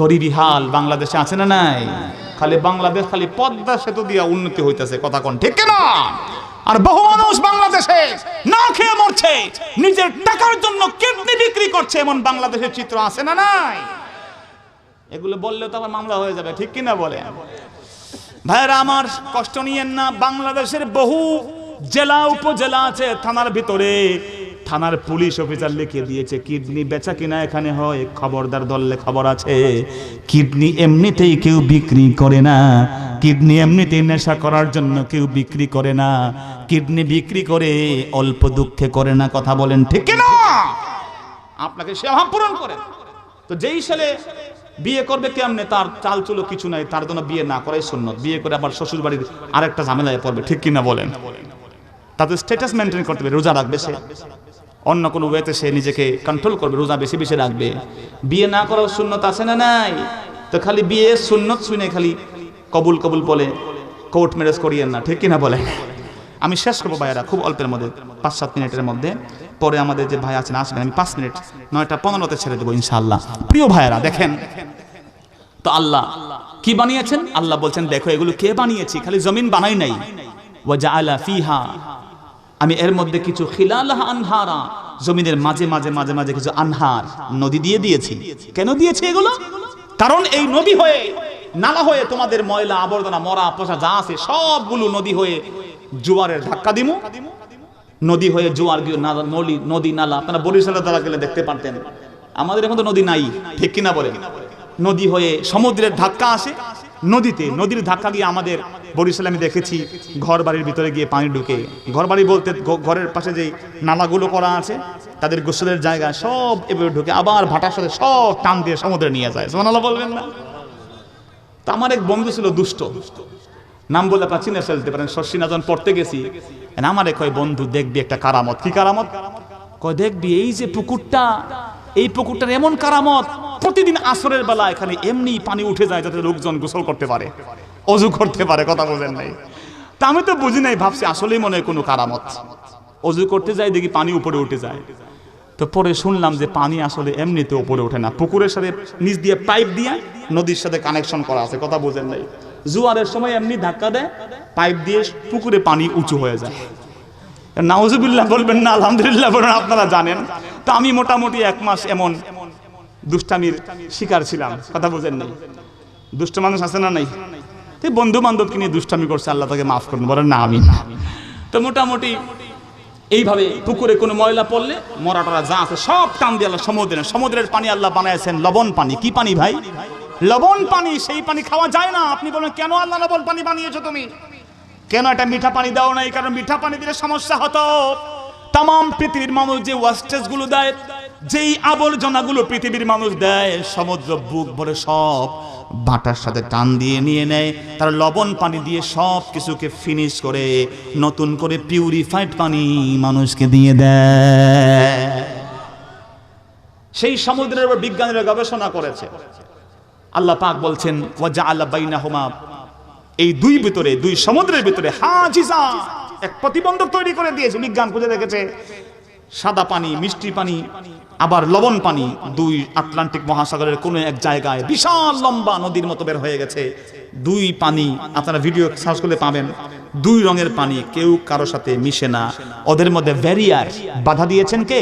গরিবী হাল বাংলাদেশে আছে না নাই? খালি বাংলাদেশ খালি পদ্মা সেতু দিয়ে উন্নতি হইতেছে, কথা কোন ঠিক কিনা? আর বহু মানুষ বাংলাদেশে না খেয়ে মরছে, নিজের টাকার জন্য কিডনি বিক্রি করছে, এমন বাংলাদেশের চিত্র আছে না নাই? এগুলো বললে তো আবার মামলা হয়ে যাবে, ঠিক কিনা বলে? ভাইরা আমার কষ্ট নিয়েন না, বাংলাদেশের বহু জেলা উপজেলা আছে, থানার ভিতরে থানার পুলিশ অফিসার লিখে দিয়েছে কিডনি বেচা কিনা এখানে হয়, খবরদার দললে খবর আছে। কিডনি এমনিতেই কেউ বিক্রি করে না, কিডনি এমনিতেই নেশা করার জন্য কেউ বিক্রি করে না, কিডনি বিক্রি করে অল্প দুঃখে করে না। কথা বলেন ঠিক কিনা? আপনাকে সে অভাব পূরণ করে। তো যেই ছেলে বিয়ে করবে কেমনে, তার চাল চুলো কিছু নাই, তার জন্য বিয়ে না করাই সুন্নত। বিয়ে করে আবার শ্বশুর বাড়ির আরেকটা ঝামেলায় পড়বে, ঠিক কিনা বলেন? তাতে স্ট্যাটাস মেনটেন করতে হবে, রোজা রাখবে, সে অন্য কোনো ওয়েতে সে নিজেকে কন্ট্রোল করবে, রোজা বেশি বেশি রাখবে। বিয়ে না করার সুন্নত আছে না নাই? তো খালি বিয়ে সুন্নত শুনে খালি কবুল কবুল বলে কোর্ট ম্যারেজ করিয়েন না, ঠিক কিনা বলে? আমি শেষ করবো ভাইয়ারা খুব অল্পের মধ্যে, 5-7 মিনিটের মধ্যে। পরে আমাদের যে ভাই আছেন আসবেন, আমি 5 মিনিট 9:15 ছেড়ে দেবো ইনশাআল্লাহ। প্রিয় ভাইয়ারা দেখেন তো আল্লাহ কি বানিয়েছেন? আল্লাহ বলছেন দেখো এগুলো কে বানিয়েছি, খালি জমিন বানাই নাই। ওয়া জাআলা ফিহা, আমি এর মধ্যে কিছু খিলালাহা আনহারা, জমিনের মাঝে মাঝে মাঝে মাঝে কিছু আনহার, নদী দিয়ে দিয়েছি। কেন দিয়েছি এগুলো? কারণ এই নদী হয়ে নালা হয়ে তোমাদের ময়লা আবর্জনা মরা পচা যা আছে সবগুলো নদী হয়ে জোয়ারের ধাক্কা দিমু, নদী হয়ে জোয়ার গিয়ে নদী নালা আপনারা বরিশালের দ্বারা গেলে দেখতে পারতেন, আমাদের এখন তো নদী নাই, ঠিক কিনা বলেন? নদী হয়ে সমুদ্রের ধাক্কা আসে, নদীর ধাক্কা গিয়ে আমাদের বরিশালে আমি দেখেছি ঘর বাড়ির ভিতরে গিয়ে পানি ঢুকে, ঘর বাড়ি বলতে ঘরের পাশে যে নালাগুলো করা আছে তাদের গোসলের জায়গা সব এভাবে ঢুকে আবার ভাটার সাথে সব টান দিয়ে সমুদ্রে নিয়ে যায়। সুবহানাল্লাহ বলবেন না? তো আমার এক বন্ধু ছিল দুষ্ট, নাম বলে আপনারা চিনে ফেলতে পারেন, শশীনাজন পড়তে গেছি, আমারে কয় বন্ধু দেখবি একটা কারামত। কি কারামত? কয় দেখবি এই যে পুকুরটা, এই পুকুরটার এমন কারামত, প্রতিদিন আসরের বেলা এখানে এমনি পানি উঠে যায় যাতে লোকজন গোসল করতে পারে, অজু করতে পারে। কথা বোঝেন নাই? তা আমি তো বুঝি নাই, ভাবছি আসলেই মনে হয় কোনো কারামত। অজু করতে যাই দেখি পানি উপরে উঠে যায়। তো পরে শুনলাম যে পানি আসলে এমনিতে উপরে ওঠে না, পুকুরের সাথে নিচ দিয়ে পাইপ দিয়ে নদীর সাথে কানেকশন করা আছে। কথা বোঝেন নাই? জোয়ারের সময় এমনি ধাক্কা দেয়, পাইপ দিয়ে পুকুরে পানি উঁচু হয়ে যায়। নাউজুবিল্লাহ বলবেন না আলহামদুলিল্লাহ বলবেন, আপনারা জানেন। তো আমি মোটামুটি 1 মাস এমন দুষ্টামির শিকার ছিলাম। কথা বোঝেন নাই? দুষ্ট মানুষ আছে না নাই? বন্ধু বান্ধবকে নিয়ে দুষ্টামি করছে, আল্লাহ তাকে মাফ করুন, বলেন না আমিন। তো মোটামুটি এইভাবে পুকুরে কোনো ময়লা পড়লে মরাটরা যা আছে সব টান দিয়ে আল্লাহ সমুদ্রের পানি আল্লাহ বানাইছেন লবণ পানি। কি পানি ভাই? লবণ পানি। সেই পানি খাওয়া যায় না। আপনি বলেন কেন আল্লাহ লবণ পানি বানিয়েছো তুমি? কেন এটা মিঠা পানি দাও নাই? কারণ মিঠা পানি দিলে সমস্যা হতো। তাম পৃথিবীর মানুষ যে ওয়েস্টেজ গুলো দেয়, যেই আবর্জনাগুলো পৃথিবীর মানুষ দেয়, সমুদ্র বুক ভরে সব ভাটার সাথে টান দিয়ে নিয়ে নেয়। তারা লবণ পানি দিয়ে সব কিছুকে ফিনিশ করে নতুন করে পিউরিফাইড পানি মানুষকে দিয়ে দেয়। সেই সমুদ্রের উপর বিজ্ঞানীরা গবেষণা করেছে। আল্লাহ পাক বলছেন ওয়াজআলা বাইনাহুমা, এই দুই সমুদ্রের ভিতরে হাজিজা, এক প্রতিবন্ধক তৈরি করে দিয়েছে। বিজ্ঞান খুঁজে দেখেছে সাদা পানি, মিষ্টি পানি, আবার লবণ পানি, দুই আটলান্টিক মহাসাগরের কোন এক জায়গায় বিশাল লম্বা নদীর মতো বের হয়ে গেছে। দুই পানি আপনারা ভিডিও সার্চ করলে পাবেন, 2 রঙের পানি, কেউ কারো সাথে মিশে না। ওদের মধ্যে ব্যারিয়ার, বাধা দিয়েছেন কে?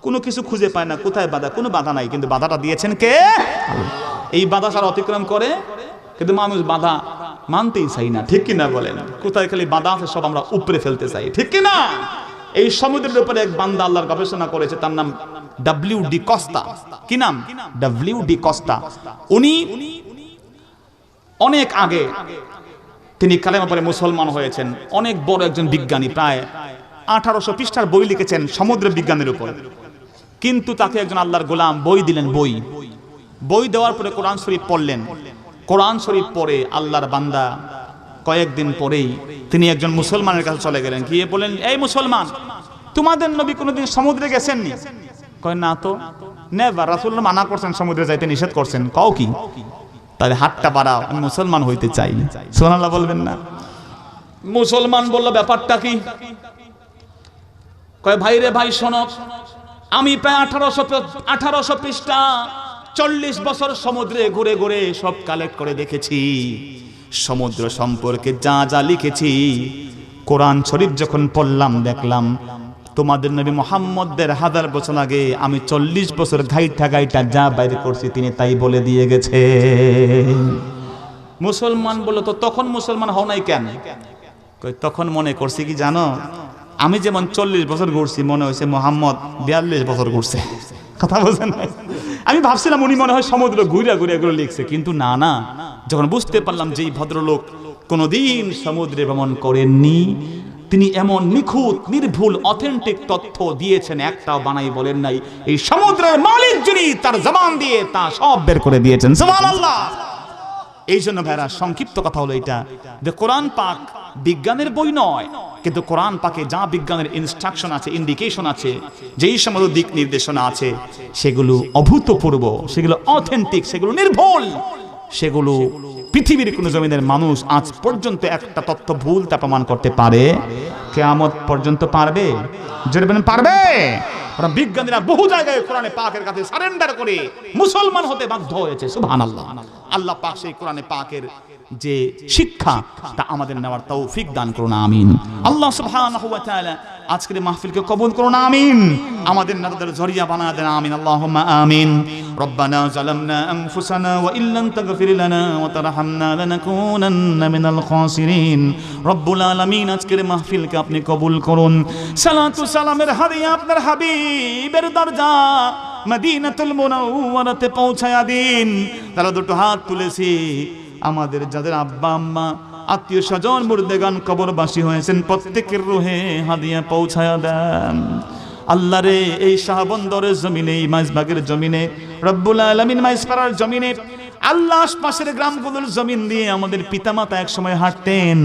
কোনো কিছু খুঁজে পায় না কোথায় বাধা, কোনো বাধা নাই, কিন্তু বাধাটা দিয়েছেন কে? এই বাধা সারা অতিক্রম করে, কিন্তু মানুষ বাধা মানতেই চাই না। ঠিক কিনা বলেন? কোথায় খালি বাধা আছে সব আমরা উপরে ফেলতে চাই। ঠিক কিনা? এই সমুদ্রের উপরে এক বান্দা আল্লাহর গবেষণা করেছে, তার নাম W.D. কস্তা। কি নাম? W.D. কস্তা। উনি অনেক আগে তিনি কালেমা পড়ে মুসলমান হয়েছেন। অনেক বড় একজন বিজ্ঞানী, প্রায় 1800 পৃষ্ঠার বই লিখেছেন সমুদ্র বিজ্ঞানের উপর। কিন্তু তাকে একজন আল্লাহর গোলাম বই দিলেন। বই দেওয়ার পরে কোরআন শরীফ পড়লেন। কোরআন শরীফ পড়ে আল্লাহর বান্দা কয়েকদিন পরেই তিনি একজন মুসলমানের কাছে চলে গেলেন, গিয়ে বলেন, এই মুসলমান, তোমাদের নবী কোনোদিন সমুদ্রে গেছেননি? কয় না তো। নেভার। রাসূলুল্লাহ মানা করছেন, সমুদ্রে যাইতে নিষেধ করছেন। কও কি? তাহলে হাতটা বাড়াও, আমি মুসলমান হইতে চাই। সুবহানাল্লাহ বলবেন না? মুসলমান বলল, ব্যাপারটা কি? কয় ভাই রে ভাই শোনো, আমি প্রায় 1800 পৃষ্ঠা 40 বছর সমুদ্রে ঘুরে ঘুরে সব কালেক্ট করে দেখেছি। সমুদ্র সম্পর্কে যা যা লিখেছি, কোরআন শরীফ যখন পড়লাম দেখলাম তোমাদের নবী মুহাম্মদের 1000 বছর আগে আমি 40 বছর গাইটা যা বাইরে করছি তিনি তাই বলে দিয়ে গেছে। মুসলমান বলল, তো তখন মুসলমান হও নাই কেন? তখন মনে করছি কি জানো, আমি যেমন 40 বছর ঘুরছি, মনে হয়েছে মুহাম্মদ 42 বছর ঘুরছে। কথা বলছেন? আমি ভাবছিলাম উনি মনে হয় সমুদ্র ঘুরে ঘুরে এগুলো লিখছে, কিন্তু না, যখন বুঝতে পারলাম যে এই ভদ্রলোক কোনোদিন সমুদ্রে ভ্রমণ করেননি, তিনি এমন নিখুঁত নির্ভুল অথেন্টিক তথ্য দিয়েছেন, একটাও বানাই বলেন নাই। এই সমুদ্রের মালিক যিনি, তার জবান দিয়ে তা সব বের করে দিয়েছেন। সুবহানাল্লাহ। এই জন্য ভাইরা সংক্ষিপ্ত কথা হলো এটা, যে কোরআন পাক বিজ্ঞানের বই নয়, কিন্তু কোরআন পাকে যা বিজ্ঞানের ইনস্ট্রাকশন আছে, ইন্ডিকেশন আছে, যেই সমস্ত দিক নির্দেশনা আছে, সেগুলো অভূতপূর্ব, সেগুলো অথেন্টিক, সেগুলো নির্ভুল, সেগুলো পৃথিবীর কোন জমিনের মানুষ আজ পর্যন্ত একটা তথ্য ভুল তা প্রমাণ করতে পারে? কিয়ামত পর্যন্ত পারবে? জোরে বলেন পারবে? বিজ্ঞানীরা বহু জায়গায় কোরআনে পাকের কাছে সারেন্ডার করে মুসলমান হতে বাধ্য হয়েছে। সুবহানাল্লাহ। আল্লাহ পাক সেই কোরআনে পাকের যে শিক্ষা তা আমাদের নেওয়ার তৌফিক দান করুন, আমিন। আল্লাহ সুবহানাহু ওয়া তাআলা আজকের মাহফিলকে কবুল করুন, আমিন। আমাদের নাজাতের জরিয়া বানায় দেন, আমিন, আল্লাহুম্মা আমিন। রব্বানা যালামনা আনফুসানা ওয়া ইল্লাম তাগফির লানা ওয়া তারহামনা লানাকুনান্না মিনাল খাসিরিন। রব্বুল আলামিন আজকের মাহফিলকে আপনি কবুল করুন। সালাতু সালামের হাদিয়া আপনার হাবিবের দরজা মদিনাতুল মুনাওয়ারাতে পৌঁছায়া দিন। তারা দুটো হাত তুলেছি, আমাদের যাদের আব্বা আম্মা আত্মীয় স্বজন মুর্দেগান কবরবাসী হয়েছেন প্রত্যেকের রুহে হাদিয়া পৌঁছায়া দেন। আল্লাহ রে, এই শাহবন্দরের জমিনে, এই মাইজবাগের জমিনে, রব্বুল আলামিন মাইজপাড়ার জমিনে, আল্লাহ আশপাশের গ্রামগুলোর জমিন দিয়ে আমাদের পিতামাতা এক সময় হাঁটতেন,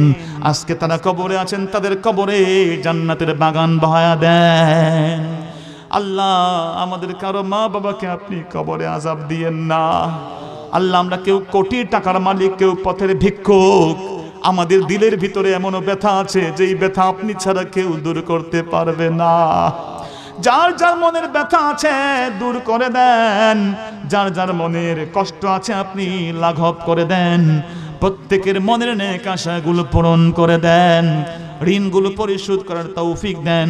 আজকে তারা কবরে আছেন, তাদের কবরে জান্নাতের বাগান বহায়া দেন। আল্লাহ, আমাদের কারো মা বাবাকে আপনি কবরে আযাব দিয়েন না। আল্লাহ, আমরা কেউ কোটি টাকার মালিক, কেউ পথের ভিক্ষুক, আমাদের দিলের ভিতরে এমনও ব্যথা আছে যেই ব্যথা আপনি ছাড়া কেউ দূর করতে পারবে না। যার যার মনের ব্যথা আছে দূর করে দেন, যার যার মনের কষ্ট আছে আপনি লাঘব করে দেন, প্রত্যেকের মনের নেক আশাগুলো পূরণ করে দেন, ঋণগুলো পরিশোধ করার তৌফিক দেন,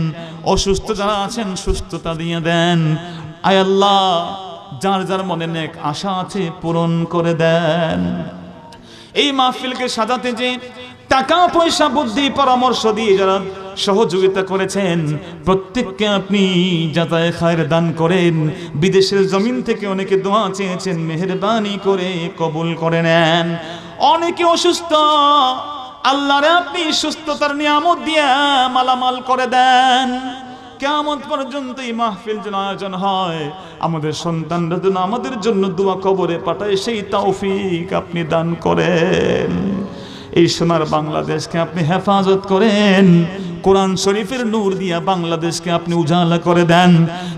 অসুস্থ যারা আছেন সুস্থতা দিয়ে দেন। আয় আল্লাহ, যার যার মনে নেক আশা আছে পূরণ করে দেন। এই মাহফিলকে সাজাতে যে টাকা পয়সা বুদ্ধি পরামর্শ দিয়ে যারা সহযোগিতা করেছেন প্রত্যেককে আপনি যাতায় খায়ের দান করেন। বিদেশের জমিন থেকে অনেকে দোয়া চেয়েছেন, মেহেরবানি করে কবুল করে নেন। অনেকে অসুস্থ, আল্লাহরে আপনি সুস্থতার নিয়ামত দিয়ে মালামাল করে দেন। কিয়ামত পর্যন্ত এই মাহফিল যেন আয়োজন হয়, আমাদের সন্তানরা যেন আমাদের জন্য দোয়া কবরে পাঠায়, সেই তৌফিক আপনি দান করেন। এই সোনার বাংলাদেশকে আপনি হেফাজত করেন, কোরআন শরীফের নূর দিয়া বাংলাদেশকে আপনি উজালা করে দেন।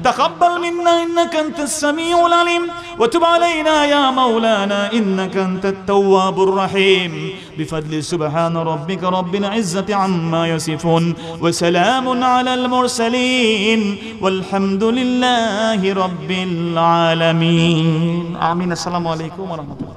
তাকাব্বাল মিন্না ইন্নাকা আনতাস সামিউল আলিম ওয়া তুব আলাইনা ইয়া মাওলানা ইন্নাকা আনতাত তাওয়াবুর রহিম। বিফadli সুবহান রাব্বিকা রাব্বিল ইজ্জাতি আম্মা ইয়াসিফুন ওয়া সালামুন আলাল মুরসালিন ওয়ালহামদুলিল্লাহি রাব্বিল আলামিন। আমিন। আসসালামু আলাইকুম ওয়া রাহমাতুল্লাহ।